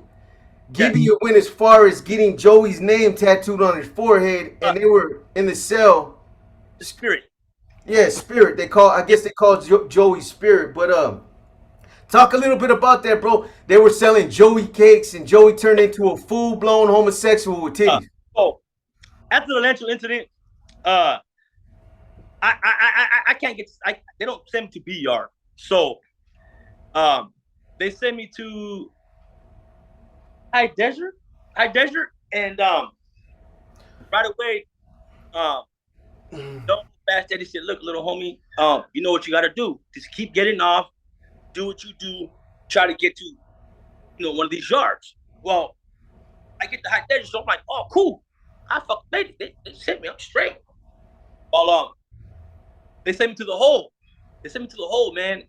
Gibby went as far as getting Joey's name tattooed on his forehead, and they were in the cell. The spirit. Yeah, Spirit. I guess they called Joey Spirit. But talk a little bit about that, bro. They were selling Joey cakes, and Joey turned into a full blown homosexual with Uh, titties. so after the Lencho incident, I can't get. They don't send me to BR. So they sent me to High Desert, and right away, don't fast. Daddy said, "Look, little homie, you know what you got to do. Just keep getting off. Do what you do. Try to get to, one of these yards." Well, I get to High Desert, so I'm like, "Oh, cool. I fucking made it. They sent me. I'm straight." Well, they sent me to the hole. They sent me to the hole, man.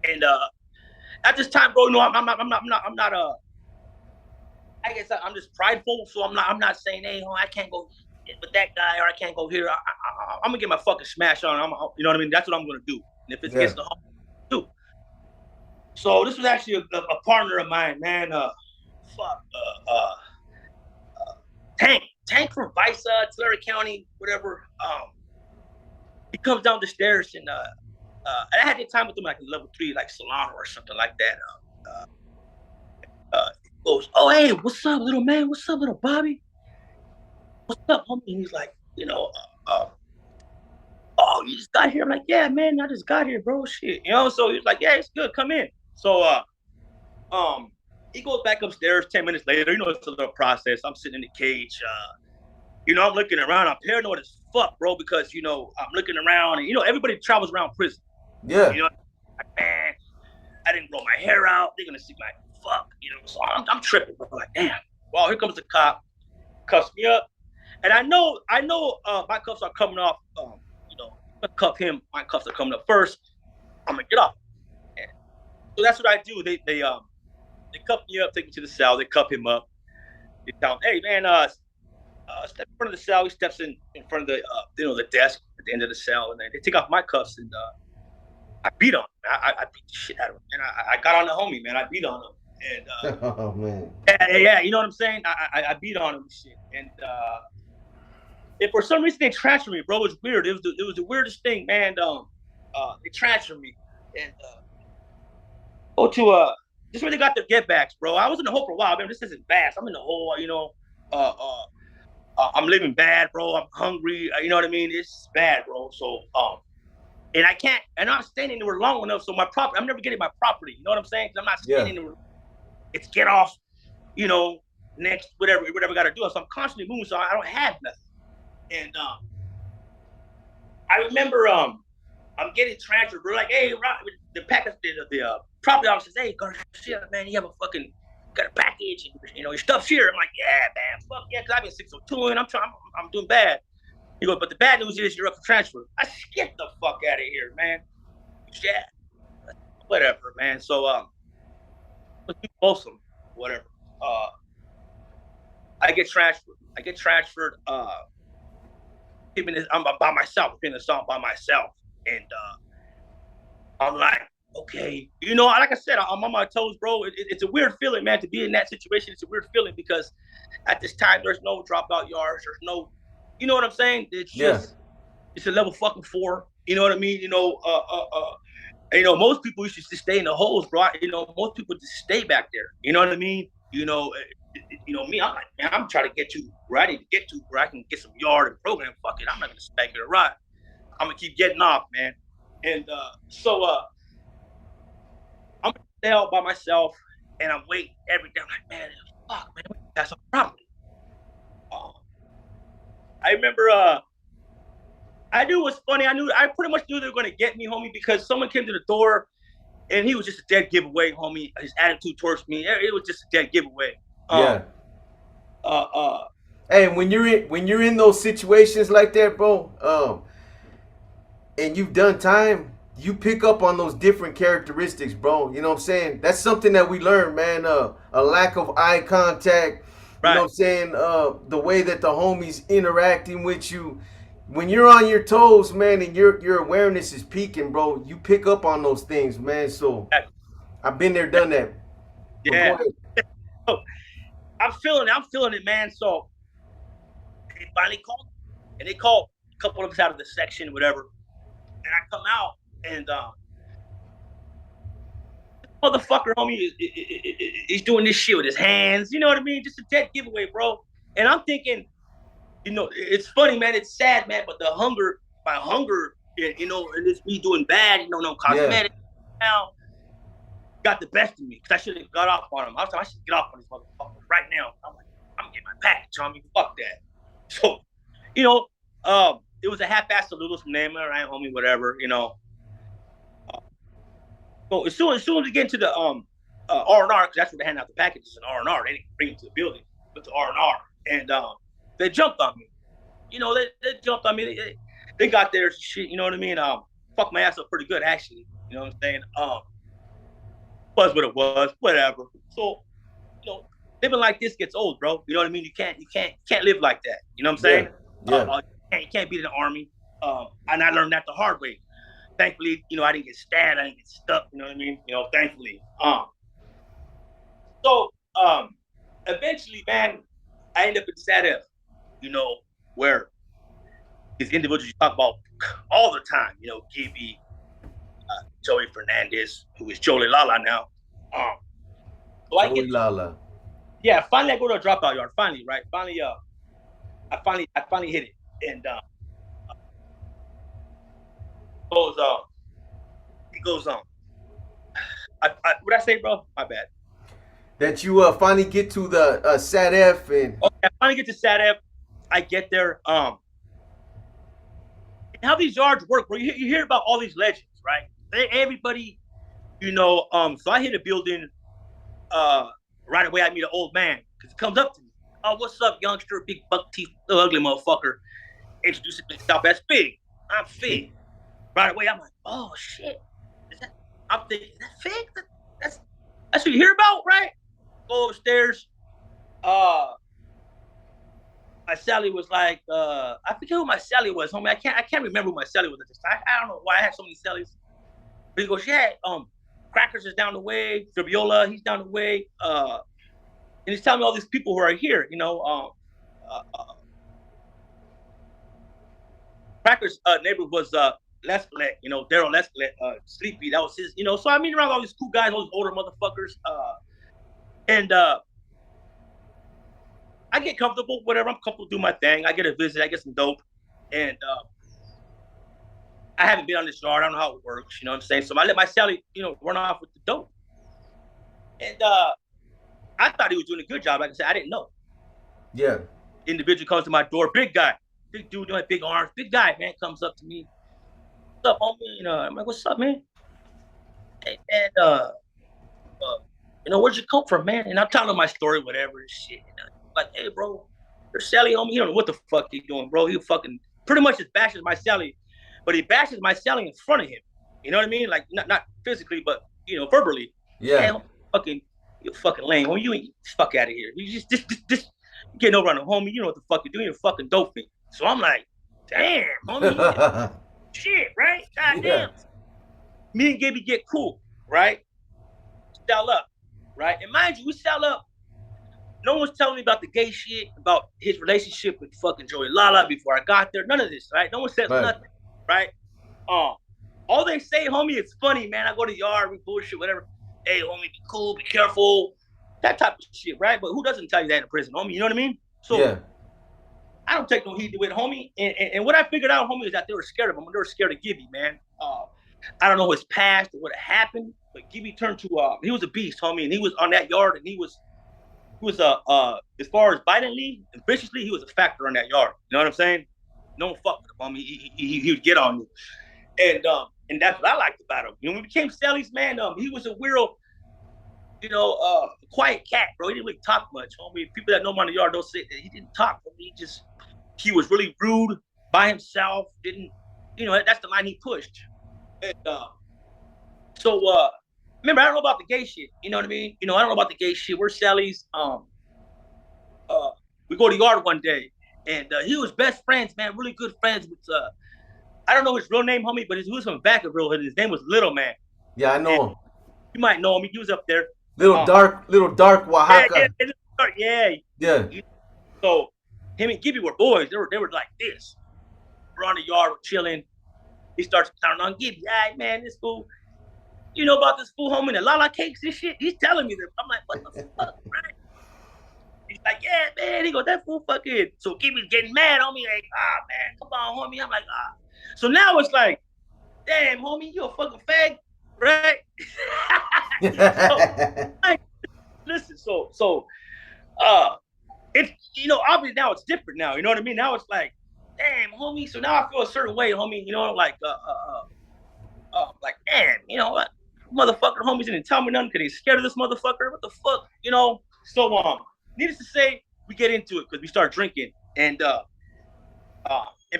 And at this time, bro, I'm not. I guess I'm just prideful, so I'm not saying, hey, I can't go with that guy or I can't go here. I'm gonna get my fucking smash on. You know what I mean? That's what I'm gonna do. And if it's against the home, do. So this was actually a partner of mine, man. Tank from Visa, Tulare County, whatever. He comes down the stairs and I had the time with him like level 3, like Solana or something like that. He goes, "Oh, hey, what's up, little man? What's up, little Bobby? What's up, homie?" And he's like, "Oh, you just got here?" I'm like, "Yeah, man, I just got here, bro. Shit, So he's like, "Yeah, it's good. Come in." So he goes back upstairs 10 minutes later. It's a little process. I'm sitting in the cage. I'm looking around. I'm paranoid as fuck, bro, because I'm looking around and everybody travels around prison. Yeah. Like, man, I didn't grow my hair out. They're gonna see my fuck, So I'm tripping, bro. Like, damn. Well, here comes the cop, cuffs me up, and I know, my cuffs are coming off. Cuff him. My cuffs are coming up first. I'm gonna get off. And so that's what I do. They cuff me up, take me to the cell. They cuff him up. They tell him, "Hey, man, step in front of the cell." He steps in front of the the desk at the end of the cell, and they take off my cuffs and I beat on him. I beat the shit out of him, and I got on the homie, man. I beat on him, and Oh man. yeah, you know what I'm saying? I beat on him and shit, and if for some reason they transferred me, bro, it was weird. It was the weirdest thing, man. They transferred me and go to this is where they got their get backs, bro. I was in the hole for a while, man. This isn't bad. I'm in the hole, I'm living bad, bro. I'm hungry. You know what I mean? It's bad, bro. So and I can't, and I'm not staying anywhere long enough. So my property, I'm never getting my property. You know what I'm saying? I'm not staying anywhere. It's get off, next, whatever I got to do. So I'm constantly moving, so I don't have nothing. And I remember I'm getting transferred. We're like, hey, the package, the property officer says, "Hey, Garcia, man, you have got a package, and your stuff's here." I'm like, "Yeah, man, fuck yeah," because I've been 602 and I'm doing bad. He goes, "But the bad news is you're up for transfer." I said, "Get the fuck out of here, man." Yeah, whatever, man. So let's be awesome, whatever. I get transferred. I'm by myself, playing the song by myself, and I'm like, okay, like I said, I'm on my toes, bro. It's a weird feeling, man, to be in that situation. It's a weird feeling because at this time there's no dropout yards, there's no, you know what I'm saying? It's just it's a level fucking 4. You know what I mean? Most people used to just stay in the holes, bro. Most people just stay back there. You know what I mean? Me, I'm like, man, I'm trying to get to where I need to get to, where I can get some yard and program. Fuck it, I'm not gonna spec it a ride. I'm gonna keep getting off, man. And so I'm in the cell by myself, and I'm waiting every day. I'm like, man, fuck, man, that's a problem. I remember I knew it was funny. I pretty much knew they were gonna get me, homie, because someone came to the door and he was just a dead giveaway, homie. His attitude towards me, it was just a dead giveaway. Yeah. Uh, uh, Hey, when you're in those situations like that, bro, and you've done time, you pick up on those different characteristics, bro. You know what I'm saying? That's something that we learned, man. A lack of eye contact. You know what I'm saying? The way that the homies interacting with you. When you're on your toes, man, and your awareness is peaking, bro, you pick up on those things, man. So I've been there, done that. But go yeah. ahead. So I'm feeling it, man. So they finally called, and they called a couple of us out of the section, whatever. And I come out, and motherfucker, homie, he's doing this shit with his hands. You know what I mean? Just a dead giveaway, bro. And I'm thinking, you know, it's funny, man. It's sad, man. But my hunger, you know, and it's me doing bad, you know, no cosmetics. Now got the best of me because I should have got off on him. I was like, I should get off on these motherfuckers right now. I'm like, I'm getting my package, homie. Fuck that. So, you know, it was a half-assed salute from them, right, homie, whatever, you know. So as soon as we get into the R&R, because that's where they hand out the packages in R&R, they didn't bring it to the building, but to R&R, and they jumped on me. You know, they jumped on me. They got their shit. You know what I mean? Fucked my ass up pretty good, actually. You know what I'm saying? Was what it was, whatever. So, you know, living like this gets old, bro. You know what I mean? You can't live like that. You know what I'm saying? Yeah. You can't be in the army. And I learned that the hard way. Thankfully, you know, I didn't get stabbed, I didn't get stuck. You know what I mean? You know, thankfully. So eventually, man, I ended up in SATF. You know, where these individuals you talk about all the time. You know, Gibby, Joey Fernandez, who is Joey Lala now. So I get Lala. Yeah, finally I go to a dropout yard. Finally, right? Finally, I finally hit it, and it goes on. What I say, bro? My bad. That you finally get to the SATF and Okay, I finally get to SATF. I get there. How these yards work, bro? You hear about all these legends, right? Everybody, you know. So I hit a building. Right away I meet an old man because he comes up to me. Oh, what's up, youngster? Big buck teeth, little ugly motherfucker. Introducing himself as Fig. I'm Fig. Right away, I'm like, oh shit. I'm thinking, that Fig? That's what you hear about, right? Go upstairs. My Sally was like, I forget who my Sally was, homie. I can't remember who my Sally was at this time. I don't know why I had so many Sallys. But he goes, yeah, Crackers is down the way, Fabiola, he's down the way. And he's telling me all these people who are here, you know. Crackers' neighbor was Escalate, you know, Daryl Escalate, Sleepy, that was his, you know. So I mean around all these cool guys, all these older motherfuckers. And I get comfortable, whatever. I'm comfortable doing my thing. I get a visit, I get some dope. And I haven't been on this yard. I don't know how it works, you know what I'm saying? So I let my Sally, you know, run off with the dope. And I thought he was doing a good job. Like I said, I didn't know. Yeah. Individual comes to my door, big guy, big dude, doing big arms, big guy, man, comes up to me. What's up, homie? You know, I'm like, what's up, man? And you know, where'd you come from, man? And I'm telling him my story, whatever, and shit. And like, hey, bro, there's Sally, homie. You don't know what the fuck he doing, bro. He fucking pretty much just bashes my Sally, but he bashes my Sally in front of him. You know what I mean? Like, not physically, but, you know, verbally. Yeah. Hey, you fucking lame. Homie, you ain't fuck out of here. You just getting over on the homie. You know what the fuck you're doing. You're fucking dope fiend. So I'm like, damn, homie. Shit, right? God damn. Me and Gibby get cool, right? Sell up, right? And mind you, we sell up. No one's telling me about the gay shit, about his relationship with fucking Joey Lala before I got there. None of this, right? No one says nothing, right? All they say, homie, it's funny, man. I go to the yard, we bullshit, whatever. Hey, homie, be cool, be careful. That type of shit, right? But who doesn't tell you that in prison, homie? You know what I mean? So I don't take no heed to it, homie. And what I figured out, homie, is that they were scared of him. They were scared of Gibby, man. I don't know his past or what happened, but Gibby turned to he was a beast, homie, and he was on that yard, and he was as far as violently and viciously, he was a factor on that yard. You know what I'm saying? No one fuck with him, homie. He would get on you, and that's what I liked about him. You know, when we became Sally's, man, he was a real, quiet cat, bro. He didn't really talk much, homie. People that know him on the yard don't say that he didn't talk. Homie. He was really rude by himself. Didn't, that's the line he pushed. And, remember, I don't know about the gay shit. You know what I mean? I don't know about the gay shit. We're Sally's. We go to the yard one day, and he was best friends, man. Really good friends with. I don't know his real name, homie, but he was from Vacaville. His name was Little Man. Yeah, I know him. You might know him. He was up there. Little dark Oaxaca. Yeah. So him and Gibby were boys. They were like this. We're on the yard, we're chilling. He starts counting on Gibby. All right, man, this fool. You know about this fool, homie, the Lala cakes and shit? He's telling me this. I'm like, what the fuck, right? He's like, yeah, man. He goes, that fool fucking. So Gibby's getting mad on me, like, man, come on, homie. I'm like, So now it's like, damn, homie, you a fucking fag, right? Listen, it's, obviously now it's different now. You know what I mean? Now it's like, damn, homie. So now I feel a certain way, homie. Like, damn, what? Motherfucker, homies didn't tell me nothing because they scared of this motherfucker. What the fuck, So, needless to say, we get into it because we start drinking, and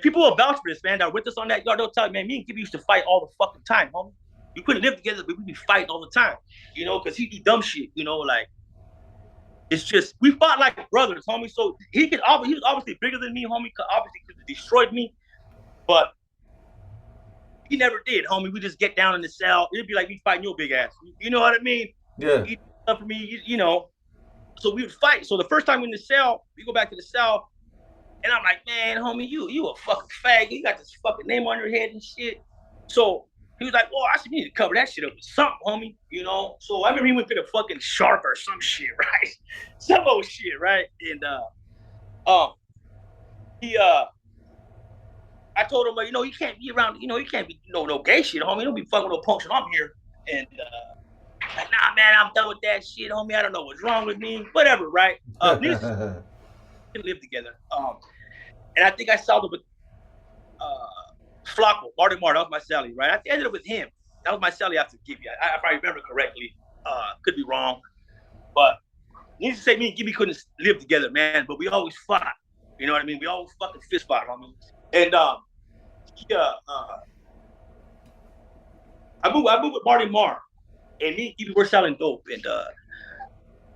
people will vouch for this, man. That are with us on that yard. They'll tell you, man, me and Gibby used to fight all the fucking time, homie. We couldn't live together, but we'd be fighting all the time, because he'd do dumb shit, like. It's just, we fought like brothers, homie. So he was obviously bigger than me, homie, obviously because he destroyed me. But he never did, homie. We just get down in the cell. It'd be like me fighting your big ass. You know what I mean? Yeah. He'd do for me, So we would fight. So the first time in the cell, we go back to the cell, and I'm like, man, homie, you a fucking fag. You got this fucking name on your head and shit. So he was like, oh, I should need to cover that shit up with something, homie, So I remember he went to the fucking shark or some shit, right? Some old shit, right? And I told him, you can't be around, you can't be no gay shit, homie. Don't be fucking no punks when I'm here. And like, nah, man, I'm done with that shit, homie. I don't know what's wrong with me. Whatever, right? We live together. And I think I saw them with Flacco, Marty Martin, that was my Sally, right? I ended up with him. That was my Sally after Gibby. I probably remember correctly. Could be wrong. But needless to say, me and Gibby couldn't live together, man. But we always fought. You know what I mean? We always fucking fist fought, homie. And I moved with Marty Marr. And me and Gibby were selling dope. And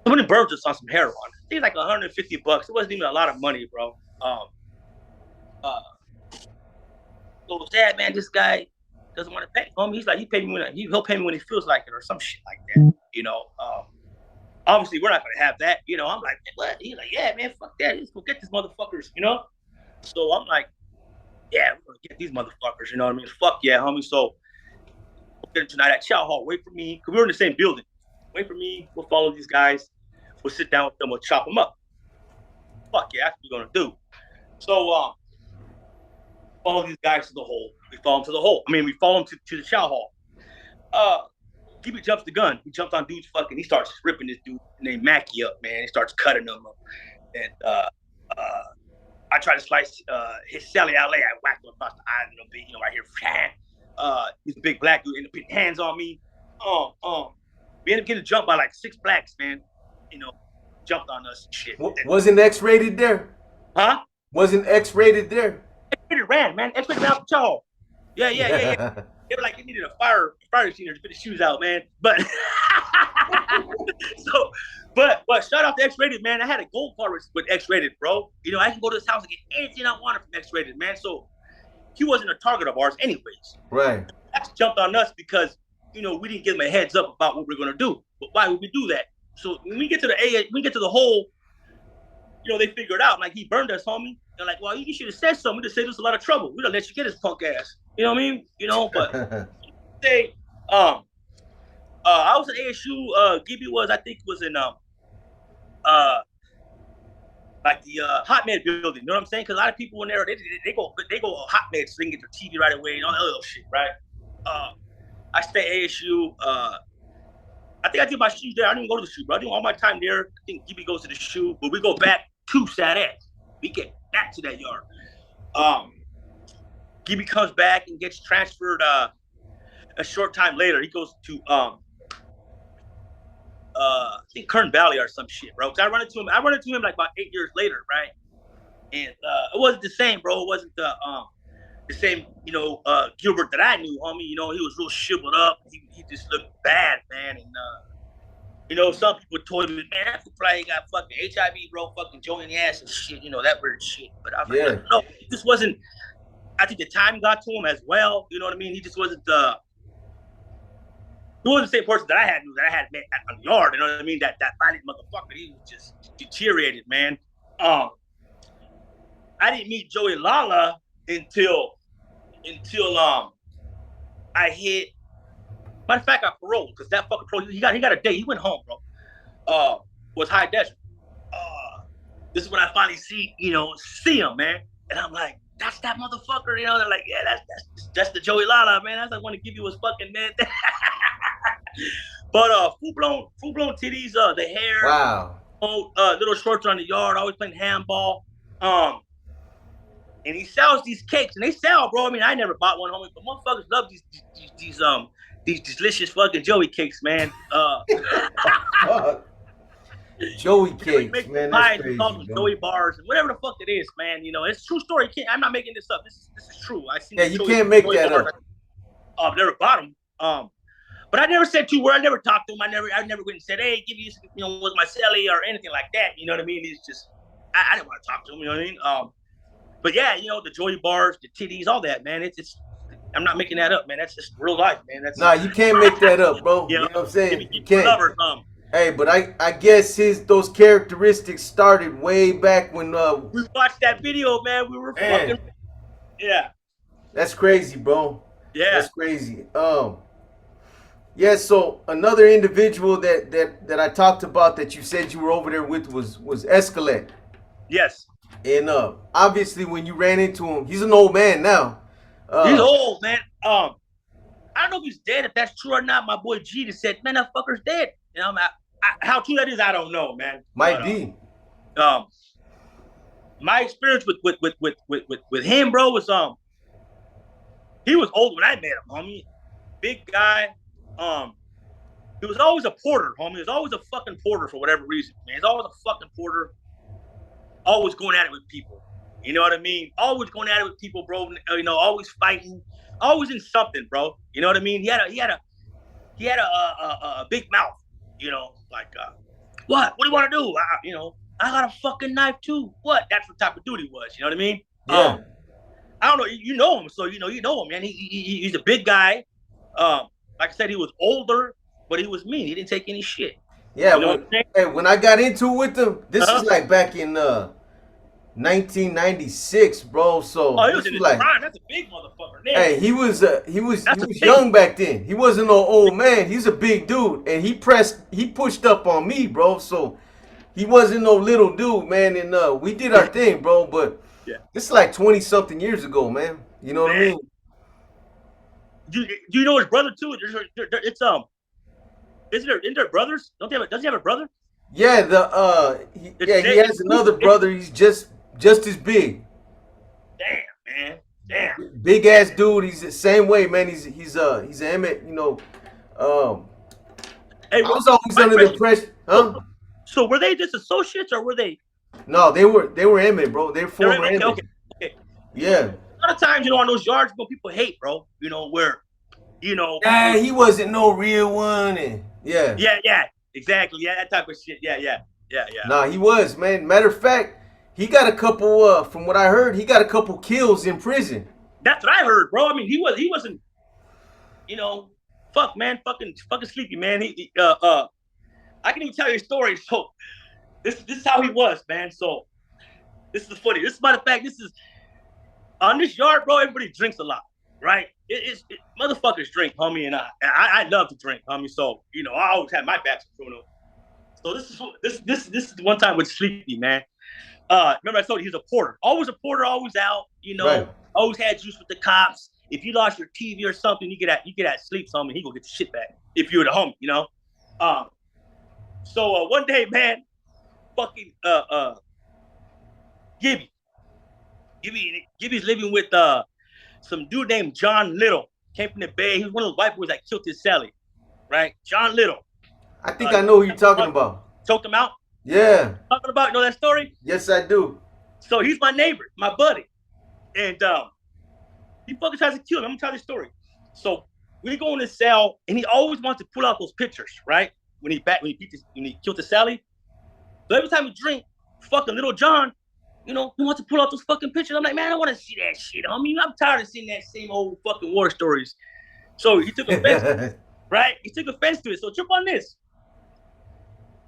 somebody burned us on some heroin. I think like $150. It wasn't even a lot of money, bro. So sad, man. This guy doesn't want to pay. Homie, he's like, he'll pay me when he feels like it, or some shit like that. Obviously we're not gonna have that. I'm like, what? He's like, yeah, man, fuck that. Let's go get these motherfuckers. So I'm like, yeah, we're gonna get these motherfuckers. You know what I mean? Fuck yeah, homie. So we'll get them tonight at Chow Hall. Wait for me, because we're in the same building. Wait for me. We'll follow these guys. We'll sit down with them. We'll chop them up. Fuck yeah, that's what we're gonna do. So follow these guys to the hole. We follow them to the hole. We follow them to the Chow Hall. Gibby jumps the gun. He jumps on dude's fucking. He starts ripping this dude named Mackie up, man. He starts cutting him up. And I try to slice his Sally LA. I whacked him across the eye a little bit, right here. He's a big black dude, ended up putting hands on me. We ended up getting jumped by like 6 blacks, man. Jumped on us and shit. Wasn't X-rated there? Huh? Wasn't X-rated there? X-rated ran, man. X-rated ran out the Chow. Yeah. They were like, they needed a fire extinguisher to put his shoes out, man. But but shout out to X-rated, man. I had a gold card with X-rated, bro. I can go to his house and get anything I wanted from X-rated, man. So he wasn't a target of ours, anyways. Right. That's jumped on us because we didn't give him a heads up about what we're gonna do. But why would we do that? So when we get to the hole, they figure it out. Like, he burned us, homie. They're like, well, you should have said something. We'd have saved us a lot of trouble. We'd have let you get his punk ass. You know what I mean? But say, I was at ASU. Gibby was, I think, was in like the hot med building. You know what I'm saying? Because a lot of people in there, they go hot med so they can get their TV right away and all that other shit, right? I stay ASU. I think I did my shoes there. I didn't go to the shoe, bro. I did all my time there. I think Gibby goes to the shoe, but we go back to Sad. We get back to that yard. Gibby comes back and gets transferred a short time later. He goes to I think Kern Valley or some shit, bro. Cause I run into him like about 8 years later, right? And it wasn't the same, bro. It wasn't the same, Gilbert that I knew, homie. You know, he was real shriveled up. He just looked bad, man. And some people told me, man, that probably got fucking HIV, bro, fucking joint in the ass and shit, that weird shit. But I was like, no, it just wasn't. I think the time got to him as well. You know what I mean? He just wasn't the. He wasn't the same person that I had met on the yard. You know what I mean? That violent motherfucker. He was just deteriorated, man. I didn't meet Joey Lala until I hit. Matter of fact, I paroled because that fucking parole. He got a day. He went home, bro. Was high desert. This is when I finally see him, man. And I'm like, that's that motherfucker. They're like, yeah, that's the Joey Lala, man. That's like want to give you his fucking man. But full blown titties, the hair, wow, little shorts on the yard, always playing handball. And he sells these cakes, and they sell, bro. I mean, I never bought one, homie, but motherfuckers love these delicious fucking Joey cakes, man. Joey cakes, man. That's crazy, Joey bars and whatever the fuck it is, man. It's a true story. I'm not making this up. This is true. I seen. Yeah, you can't make that up. I've never bought them. But I never said 2 words. I never talked to him. I never went and said, hey, give me, was my celly or anything like that. You know what I mean? It's just, I didn't want to talk to him. You know what I mean? But yeah, the Joey bars, the titties, all that, man. It's I'm not making that up, man. That's just real life, man. You can't make that up, bro. You know what I'm saying? You can't. Lovers, hey, but I guess those characteristics started way back when we watched that video, man. We were fucking. Yeah. That's crazy, bro. Yeah. That's crazy. Yeah, so another individual that I talked about that you said you were over there with was Escalate. Yes. And obviously when you ran into him, he's an old man now. He's old, man. I don't know if he's dead, if that's true or not. My boy G just said, man, that fucker's dead. How true that is, I don't know, man. Might be. My experience with him, bro, was he was old when I met him, homie. Big guy. He was always a porter, homie. He was always a fucking porter for whatever reason, man. He's always a fucking porter. Always going at it with people. You know what I mean? Always going at it with people, bro. Always fighting. Always in something, bro. You know what I mean? He had a big mouth. Like what? What do you want to do? I got a fucking knife too. What? That's what type of dude he was. You know what I mean? Yeah. I don't know. You know him, so you know him, man. He's a big guy. Like I said, he was older, but he was mean. He didn't take any shit. Yeah, when I got into it with him, this is like back in 1996, bro. So he was in his prime. That's a big motherfucker. Hey, he was young back then. He wasn't no old man. He's a big dude, and he pushed up on me, bro. So he wasn't no little dude, man. And we did our thing, bro. But this is like 20-something years ago, man. You know what I mean? Do you know his brother too? Isn't there brothers? Does he have a brother? Yeah, he has another brother. He's just as big. Damn, man. Damn. Big ass dude. He's the same way, man. He's an Emmett, Hey, I was always under the impression, huh? So were they just associates or were they? No, they were Emmett, bro. They're former Emmett. Okay. Yeah. A lot of times, on those yards, people hate, bro. He wasn't no real one, and yeah, exactly, that type of shit, yeah. Nah, he was, man. Matter of fact, he got a couple. From what I heard, he got a couple kills in prison. That's what I heard, bro. I mean, he wasn't, fuck, man, fucking sleepy, man. I can even tell you a story. So, this is how he was, man. So, this is funny. This is matter of fact, this is. On this yard, bro, everybody drinks a lot, right? Motherfuckers drink, homie, and I love to drink, homie. So I always have my back to Pruno. So this is one time with Sleepy, man. Remember I told you he was a porter. Always a porter, always out. Right. Always had juice with the cops. If you lost your TV or something, you get at sleep something. He go get the shit back if you were the homie. So one day, man, fucking Gibby. Gibby's living with some dude named John Little. Came from the Bay. He was one of those white boys that killed his Sally, right? John Little. I think I know who you're talking about. Choked him out. Yeah. Talking about, you know that story? Yes, I do. So he's my neighbor, my buddy, and he fucking tries to kill him. I'm gonna tell this story. So we go in the cell, and he always wants to pull out those pictures, right? When he killed the Sally. So every time we drink, fucking Little John, he wants to pull out those fucking pictures. I'm like, man, I don't want to see that shit, homie. I'm tired of seeing that same old fucking war stories. So he took offense to it, right? He took offense to it. So jump on this.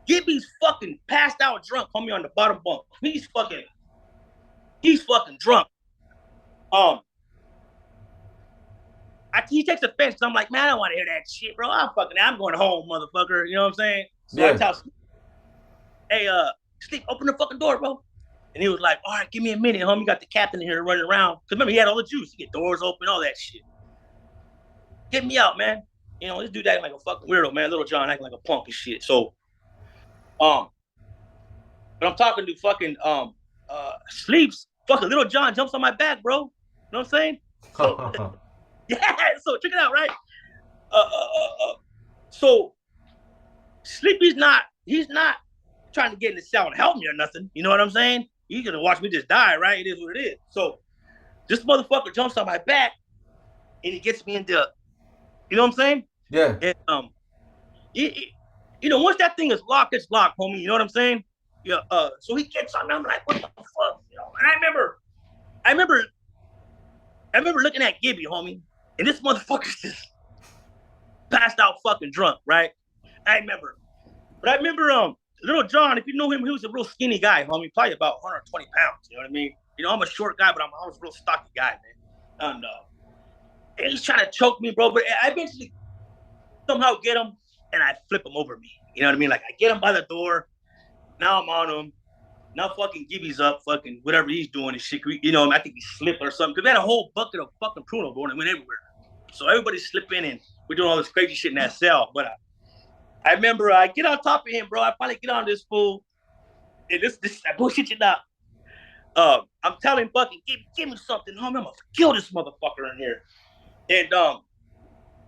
Gibby's fucking passed out drunk, homie, on the bottom bunk. He's fucking drunk. He takes offense because I'm like, man, I don't want to hear that shit, bro. I'm going home, motherfucker. You know what I'm saying? So yeah. I tell Sleep, hey, Sleep, open the fucking door, bro. And he was like, all right, give me a minute, homie. You got the captain in here running around. Because remember, he had all the juice. He get doors open, all that shit. Get me out, man. This dude acting like a fucking weirdo, man. Little John acting like a punk and shit. So, but I'm talking to fucking Sleeps. Fucking Little John jumps on my back, bro. You know what I'm saying? So, yeah. So check it out, right? So Sleepy's he's not trying to get in the cell and help me or nothing. You know what I'm saying? He's gonna watch me just die, right? It is what it is. So this motherfucker jumps on my back and he gets me into, you know what I'm saying? Yeah. And once that thing is locked, it's locked, homie. You know what I'm saying? Yeah. So he gets on me. I'm like, what the fuck? And I remember looking at Gibby, homie, and this motherfucker's just passed out fucking drunk, right? I remember Little John, if you know him, he was a real skinny guy, homie, probably about 120 pounds. You know what I mean? I'm a short guy, but I was a real stocky guy, man. And he's trying to choke me, bro. But I eventually somehow get him, and I flip him over me. You know what I mean? Like, I get him by the door. Now I'm on him. Now fucking Gibby's up, fucking whatever he's doing and shit. I think he slipped or something. Because we had a whole bucket of fucking Pruno going and went everywhere. So everybody's slipping and we're doing all this crazy shit in that cell. But I remember I get on top of him, bro. I finally get on this fool. And this I bullshit you not. I'm telling fucking give me something, homie. I'm gonna kill this motherfucker in here. And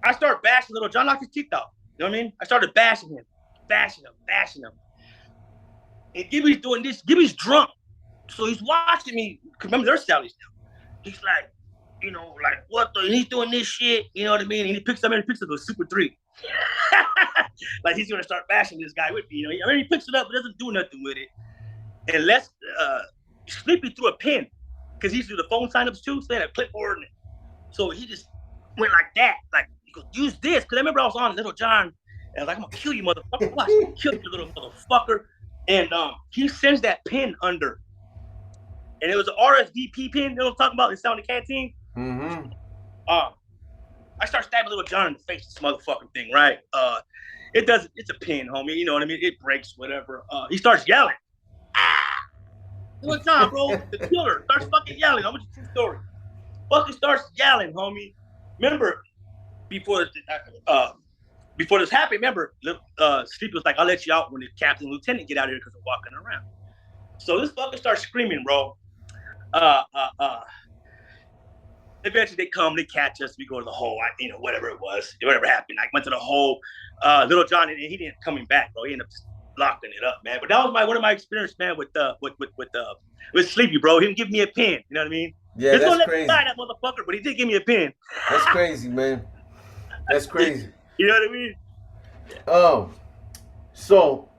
I start bashing Little John, knocked his teeth out. You know what I mean? I started bashing him. And Gibby's doing this. Gibby's drunk. So he's watching me. Remember, there's Sally's now. He's like, like, what the? And he's doing this shit. You know what I mean? And he picks up a Super 3. Like, he's going to start bashing this guy with me. He picks it up, but doesn't do nothing with it. And Sleepy threw a pin. Because he used to do the phone sign-ups too. So they had a clipboard. So he just went like that. Like, he goes, use this. Because I remember I was on Little John. And I was like, I'm going to kill you, motherfucker. Watch me kill you, little motherfucker. And he sends that pin under. And it was an RSVP pin. You know what I'm talking about? It's down in the canteen. Mm-hmm. I start stabbing Little John in the face, this motherfucking thing, right? It's a pin, homie. You know what I mean? It breaks, whatever. He starts yelling. Little John, bro, the killer starts fucking yelling. I'm gonna tell you a story. Fucking starts yelling, homie. Remember, before this happened, remember, Sleepy was like, I'll let you out when the captain and lieutenant get out of here because we're walking around. So this fucker starts screaming, bro. Eventually they come, they catch us, we go to the hole, whatever it was, whatever happened. I went to the hole, Little John, and he didn't coming back, bro. He ended up locking it up, man. But that was one of my experience, man, with Sleepy, bro. He didn't give me a pin, you know what I mean? Yeah, that's crazy. That motherfucker, but he did give me a pin. That's crazy, man. That's crazy. You know what I mean? So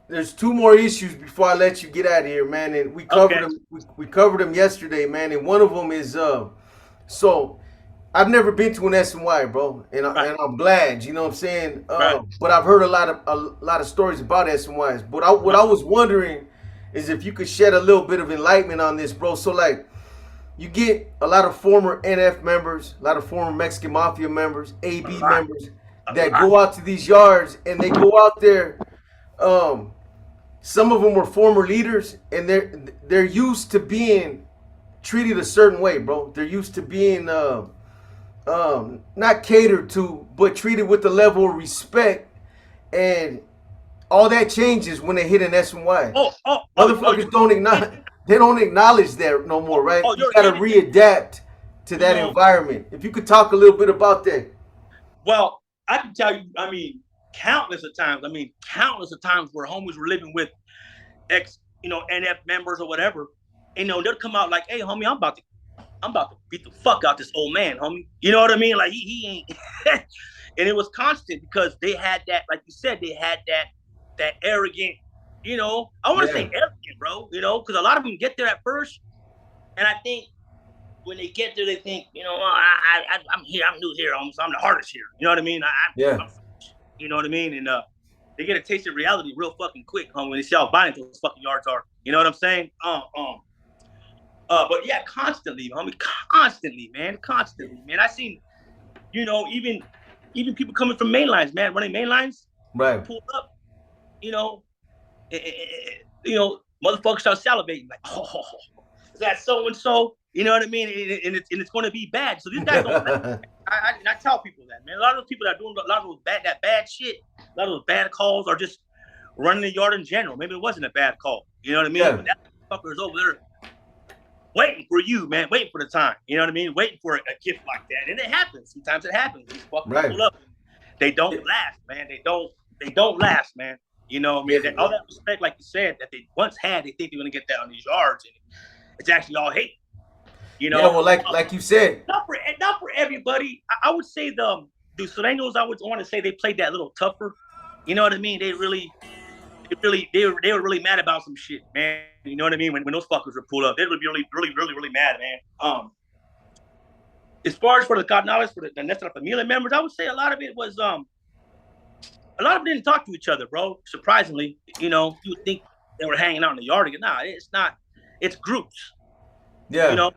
there's two more issues before I let you get out of here, man. And we covered them. We covered them yesterday, man. And one of them is so I've never been to an SNY, bro, and I'm glad. You know what I'm saying? But I've heard a lot of stories about SNYs. But what I was wondering is if you could shed a little bit of enlightenment on this, bro. So like, you get a lot of former NF members, a lot of former Mexican Mafia members, AB members that go out to these yards and they go out there some of them were former leaders, and they're used to being treated a certain way, bro. They're used to being not catered to, but treated with the level of respect, and all that changes when they hit an SNY. Motherfuckers they don't acknowledge that no more, right? You gotta readapt to that environment. If you could talk a little bit about that. Well, I can tell you, I mean, countless of times where homies were living with ex, NF members or whatever. They'll come out like, hey, homie, I'm about to beat the fuck out this old man, homie. You know what I mean? Like he ain't. And it was constant because they had that, like you said, they had that arrogant, I want to say arrogant, bro, because a lot of them get there at first. And I think when they get there, they think, I'm here, I'm new here, so I'm the hardest here. You know what I mean? I'm you know what I mean? And they get a taste of reality real fucking quick, homie, when they see how violent those fucking yards are. You know what I'm saying? But yeah, constantly, homie, constantly, man. I seen, even people coming from main lines, man, running main lines, right? Pull up, motherfuckers start salivating like, oh, is that so and so? You know what I mean? And it's going to be bad. So these guys don't. I tell people that, man. A lot of those people that are doing a lot of those bad shit, a lot of those bad calls are just running the yard in general. Maybe it wasn't a bad call. You know what I mean? Yeah. But that motherfucker is over there waiting for you, man. Waiting for the time. You know what I mean? Waiting for a gift like that. And it happens. Sometimes it happens. These fuckers pull up. They don't last, man. They don't last, man. You know what I mean? All that respect, like you said, that they once had, they think they're going to get that on these yards. And it's actually all hate. Yeah, well, like you said. Not for everybody. I would say the Sureños, I would want to say they played that little tougher. You know what I mean? They were really mad about some shit, man. You know what I mean? When those fuckers were pulled up, they would be really mad, man. As far as for the carnales, for the Nuestra Familia members, I would say a lot of it was a lot of them didn't talk to each other, bro. Surprisingly, you would think they were hanging out in the yard again. Nah, it's not. It's groups. Yeah.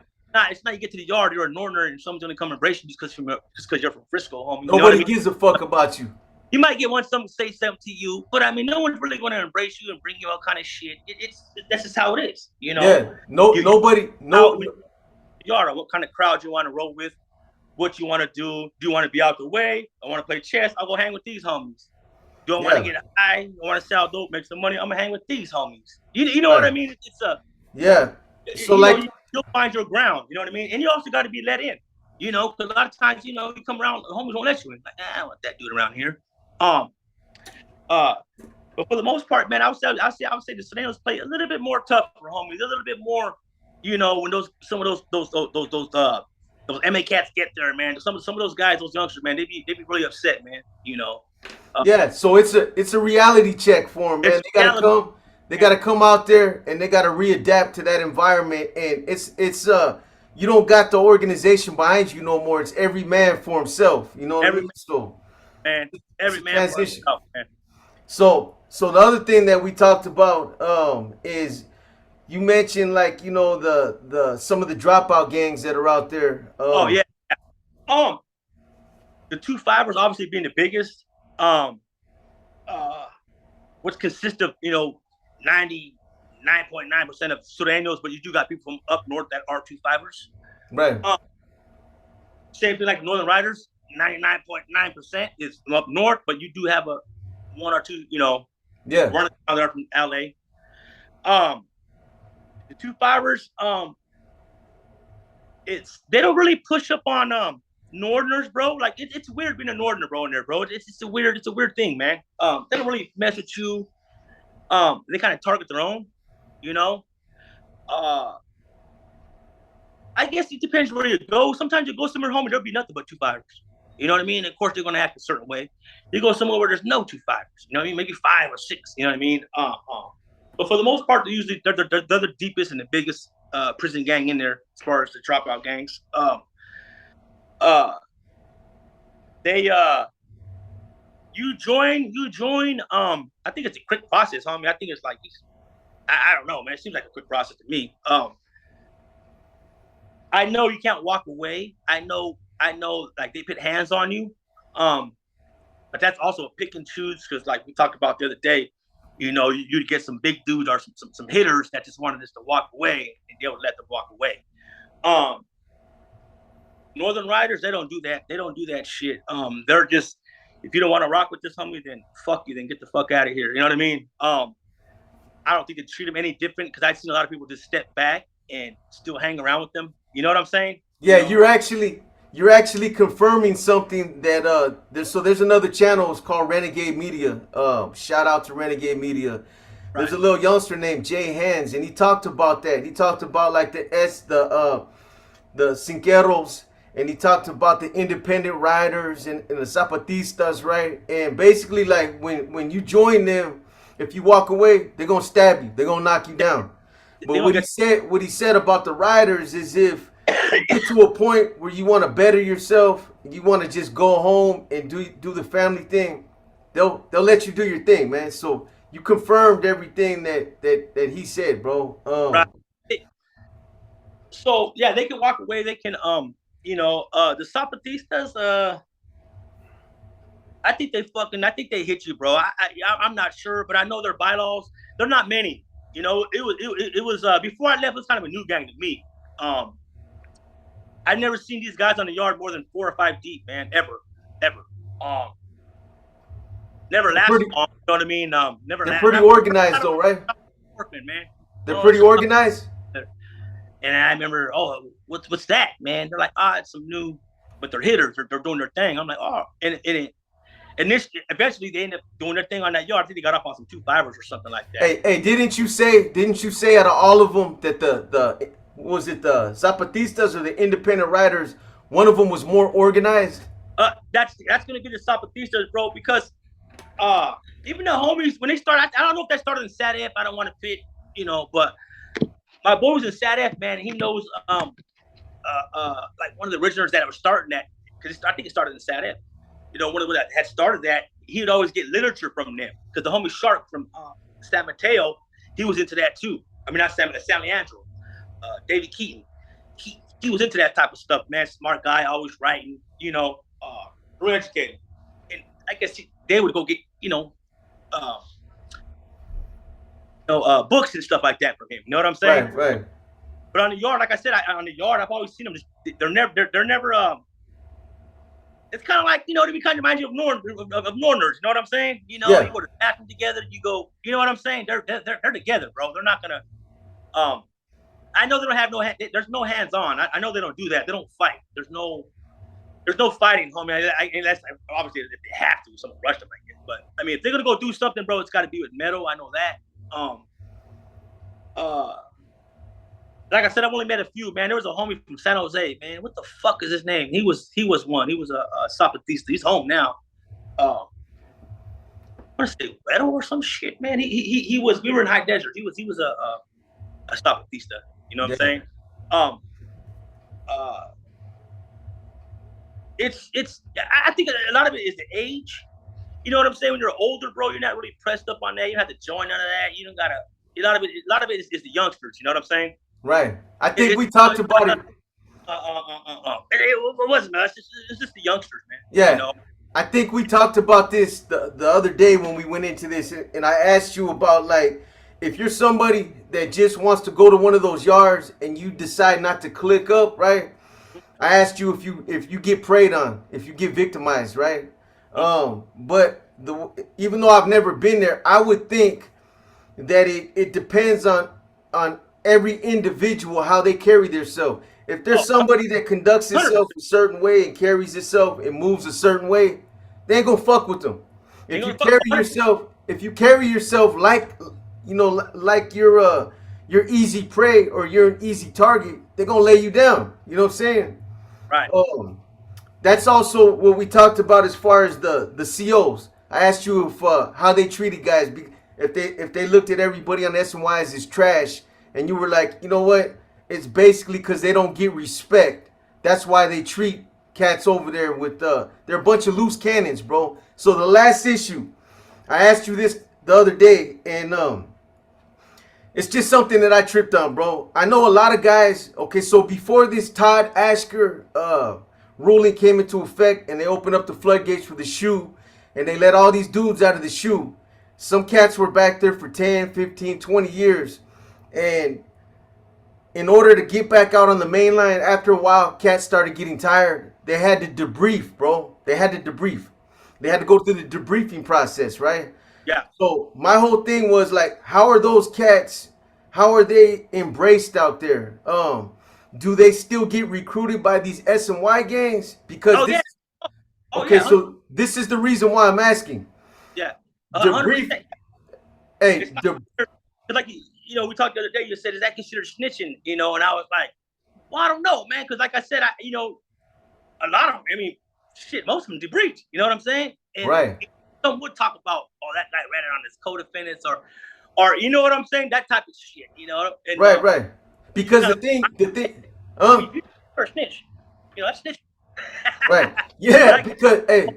It's not you get to the yard, you're a northerner, and someone's gonna come embrace you just because you're from Frisco, homie. Nobody gives a fuck about you. You might get someone say something to you, but I mean, no one's really gonna embrace you and bring you all kind of shit. That's just how it is, Yeah. Nobody. Yard, what kind of crowd you want to roll with, what you want to do. Do you want to be out the way? I want to play chess. I'll go hang with these homies. Do I want to get high? I want to sell dope, make some money. I'm gonna hang with these homies. You know what I mean? It's a So you'll find your ground. You know what I mean? And you also got to be let in. Because a lot of times, you come around, the homies won't let you in. Like, I don't want that dude around here. But for the most part, man, I would say the Sureños play a little bit more tough for homies, a little bit more. When some of those MA cats get there, man. Some of those guys, those youngsters, man, they be really upset, man. So it's a reality check for them, man. They gotta come out there and they gotta readapt to that environment. And it's you don't got the organization behind you no more. It's every man for himself. You know what I mean? So every man for himself, man. So the other thing that we talked about is you mentioned like the some of the dropout gangs that are out there. The 2-5ers obviously being the biggest. Which consists of 99.9% of Sureños, but you do got people from up north that are 2-5ers. Right. Same thing like Northern Riders, 99.9% is from up north, but you do have one or two, running out there from LA. The 2-5ers, they don't really push up on Northerners, bro. Like it's weird being a Northerner, bro, in there, bro. It's a weird thing, man. They don't really mess with you. They kind of target their own, I guess it depends where you go. Sometimes you go somewhere home and there'll be nothing but 2-5ers. You know what I mean? And of course, they're going to act a certain way. You go somewhere where there's no 2-5ers. You know what I mean? Maybe 5 or 6. You know what I mean? But for the most part, they're the deepest and the biggest prison gang in there as far as the dropout gangs. You join. I think it's a quick process, homie. I think it's like I don't know, man. It seems like a quick process to me. I know you can't walk away. I know, like they put hands on you. But that's also a pick and choose because, like we talked about the other day, You know, you'd get some big dudes or some hitters that just wanted us to walk away, and they would let them walk away. Northern Riders, they don't do that. They don't do that shit. They're just, if you don't want to rock with this homie, then fuck you, then get the fuck out of here. You know what I mean? I don't think they treat them any different, because I've seen a lot of people just step back and still hang around with them. You know what I'm saying? Yeah, you know? you're actually confirming something that there's another channel. It's called Renegade Media. Shout out to Renegade Media. There's a little youngster named Jay Hands, and he talked about that. He talked about like the Cinqueros, and he talked about the independent riders and the Zapatistas, right? And basically, like when you join them, if you walk away, they're gonna stab you. They're gonna knock you down. But what he said about the riders is, if you get to a point where you want to better yourself, you want to just go home and do the family thing, they'll let you do your thing, man. So you confirmed everything that he said, bro. Right. So yeah, they can walk away. They can the Zapatistas. I think they hit you, bro. I'm not sure, but I know their bylaws. They're not many. You know, it was before I left. It was kind of a new gang to me. I'd never seen these guys on the yard more than 4 or 5 deep, man. Ever. Never last long. You know what I mean? They're pretty organized, though, right? Workman, man. They're pretty organized. And I remember, what's that, man? They're like, it's some new, but they're hitters. They're doing their thing. I'm like, and eventually they end up doing their thing on that yard. I think they got off on some 2.5s or something like that. Hey, didn't you say out of all of them that the was it the Zapatistas or the independent riders, one of them was more organized? That's gonna be the Zapatistas, bro, because even the homies, when they start, I don't know if that started in Sat F. I don't want to fit, but my boy was in Sat F, man. He knows like one of the originals that was starting that, because I think it started in Sat F. One of them that had started that, he would always get literature from them, because the homie Shark from San Mateo, he was into that too. I mean, not San Leandro, David Keaton. He was into that type of stuff, man. Smart guy, always writing, real educated. And I guess they would go get, books and stuff like that from him. You know what I'm saying? Right. But on the yard, like I said, I've always seen them. They're never. It's kind of like, they kind of remind you of Northerners. You know what I'm saying? You go to the bathroom together. You go. You know what I'm saying? They're together, bro. They're not gonna. I know they don't have there's no hands on. I know they don't do that. They don't fight. There's no fighting, homie. That's obviously if they have to, someone rush them, I guess. But I mean, if they're gonna go do something, bro, it's got to be with metal. I know that. Like I said, I've only met a few, man. There was a homie from San Jose, man. What the fuck is his name? He was one. He was a Zapatista. He's home now. I want to say Weddle or some shit, man. He was. We were in High Desert. He was a Zapatista. You know what I'm saying? It's. I think a lot of it is the age. You know what I'm saying? When you're older, bro, you're not really pressed up on that. You don't have to join none of that. You don't gotta. A lot of it is the youngsters. You know what I'm saying? Right. I think we talked about it. It wasn't us. It's just the youngsters, man. Yeah. I think we talked about this the other day when we went into this, and I asked you about, like, if you're somebody that just wants to go to one of those yards and you decide not to click up, right? I asked you if you get preyed on, if you get victimized, right? But even though I've never been there, I would think that it depends on every individual, how they carry themselves. If there's somebody that conducts itself a certain way and carries itself and moves a certain way, they ain't gonna fuck with them. If you carry yourself like like you're easy prey or you're an easy target, they're gonna lay you down. You know what I'm saying? Right. That's also what we talked about as far as the COs. I asked you if how they treated guys, if they looked at everybody on SNY as trash, and you were like, you know what? It's basically because they don't get respect. That's why they treat cats over there with they're a bunch of loose cannons, bro. So the last issue, I asked you this the other day, and it's just something that I tripped on, bro. I know a lot of guys. Okay, so before this Todd Ashker ruling came into effect, and they opened up the floodgates for the shoe, and they let all these dudes out of the shoe. some cats were back there for 10, 15, 20 years. And in order to get back out on the main line, after a while, cats started getting tired. They had to debrief, bro. They had to debrief. They had to go through the debriefing process, right? Yeah. So my whole thing was like, how are those cats? How are they embraced out there? Do they still get recruited by these S and Y gangs? Because Oh this, yeah. Oh okay, yeah. so this is the reason why I'm asking. Yeah. Debrief. 100%. Hey, Like we talked the other day. You said, is that considered snitching? And I was like, well, I don't know, man, because like I said, a lot of them. I mean, shit, most of them debriefed. You know what I'm saying? And right. some would talk about, oh, that guy ran it on his co-defendants, or you know what I'm saying? That type of shit. And, right. Because the thing, or snitch. That's snitch. Right. Yeah. Because hey.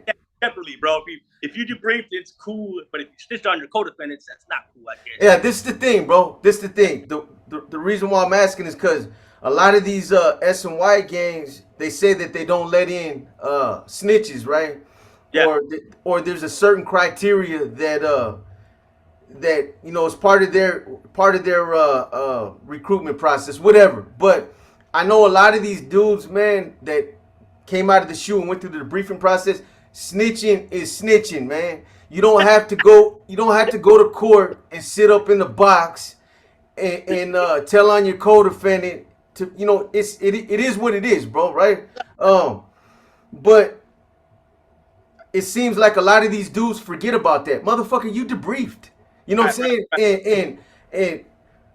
Separately, bro. If you debriefed, it's cool. But if you snitched on your co-defendants, that's not cool, I guess. Yeah, this is the thing, bro. This is the thing. The reason why I'm asking is because a lot of these S and Y gangs, they say that they don't let in snitches, right? Yeah. Or there's a certain criteria that is part of their recruitment process, whatever. But I know a lot of these dudes, man, that came out of the shoe and went through the debriefing process. Snitching is snitching, man. You don't have to go to court and sit up in the box and tell on your co-defendant to it is what it is, bro, right? But it seems like a lot of these dudes forget about that. Motherfucker, you debriefed. You know what I'm saying? And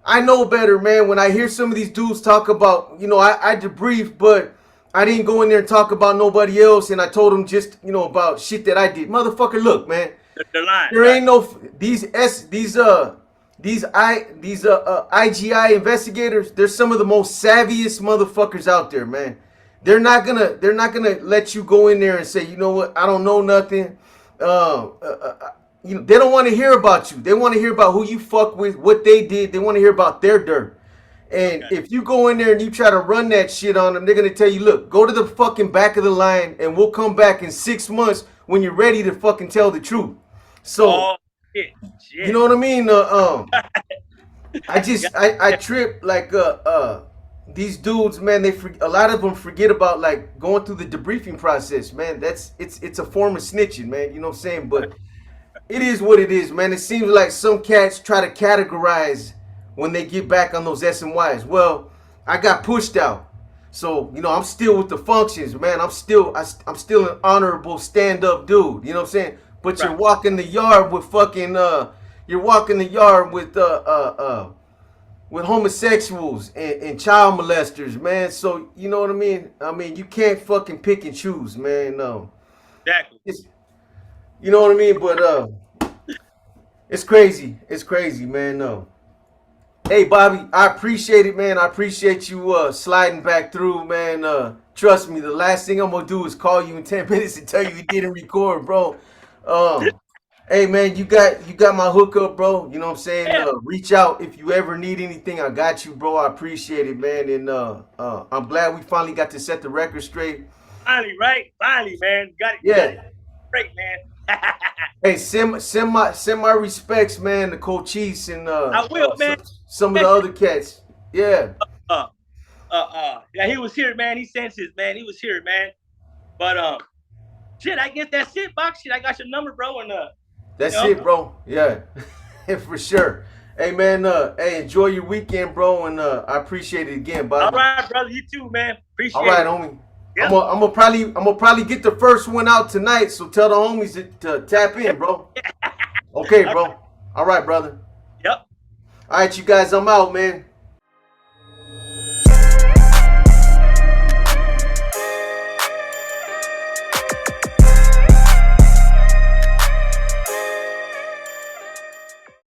I know better, man. When I hear some of these dudes talk about, I debriefed, but I didn't go in there and talk about nobody else, and I told them just, about shit that I did. Motherfucker, look, man. There ain't no these IGI investigators. They're some of the most savviest motherfuckers out there, man. They're not gonna let you go in there and say, you know what, I don't know nothing. They don't want to hear about you. They want to hear about who you fuck with, what they did. They want to hear about their dirt. And if you go in there and you try to run that shit on them, they're going to tell you, look, go to the fucking back of the line and we'll come back in 6 months when you're ready to fucking tell the truth. So, you know what I mean? I trip like, these dudes, man, a lot of them forget about like going through the debriefing process, man. It's a form of snitching, man. You know what I'm saying? But it is what it is, man. It seems like some cats try to categorize when they get back on those S and Ys. Well, I got pushed out. So, I'm still with the functions, man. I'm still an honorable stand-up dude. You know what I'm saying? But you're walking the yard with fucking with homosexuals and child molesters, man. So, you know what I mean? I mean, you can't fucking pick and choose, man. Exactly. You know what I mean? But it's crazy. It's crazy, man. No. Hey, Bobby, I appreciate it, man. I appreciate you sliding back through, man. Trust me, the last thing I'm gonna do is call you in 10 minutes and tell you didn't record, bro. Hey, man, you got my hookup, bro. You know what I'm saying? Yeah. Reach out if you ever need anything. I got you, bro. I appreciate it, man. And I'm glad we finally got to set the record straight. Finally, right? Finally, man. Got it. Yeah. Great, man. Hey, send my respects, man, to Cochise and I will, man. Some of the other cats. Yeah. Yeah, he was here, man. He senses, man. He was here, man. But shit, I guess that's it, Box. Shit, I got your number, bro, and that's it, bro. Yeah. For sure. Hey, man, hey, enjoy your weekend, bro, and I appreciate it again, Bobby. All right, brother. You too, man. Appreciate it. All right, homie. Yep. I'm gonna probably get the first one out tonight, so tell the homies to tap in, bro. Okay, bro. All right, brother. Yep. All right, you guys, I'm out, man.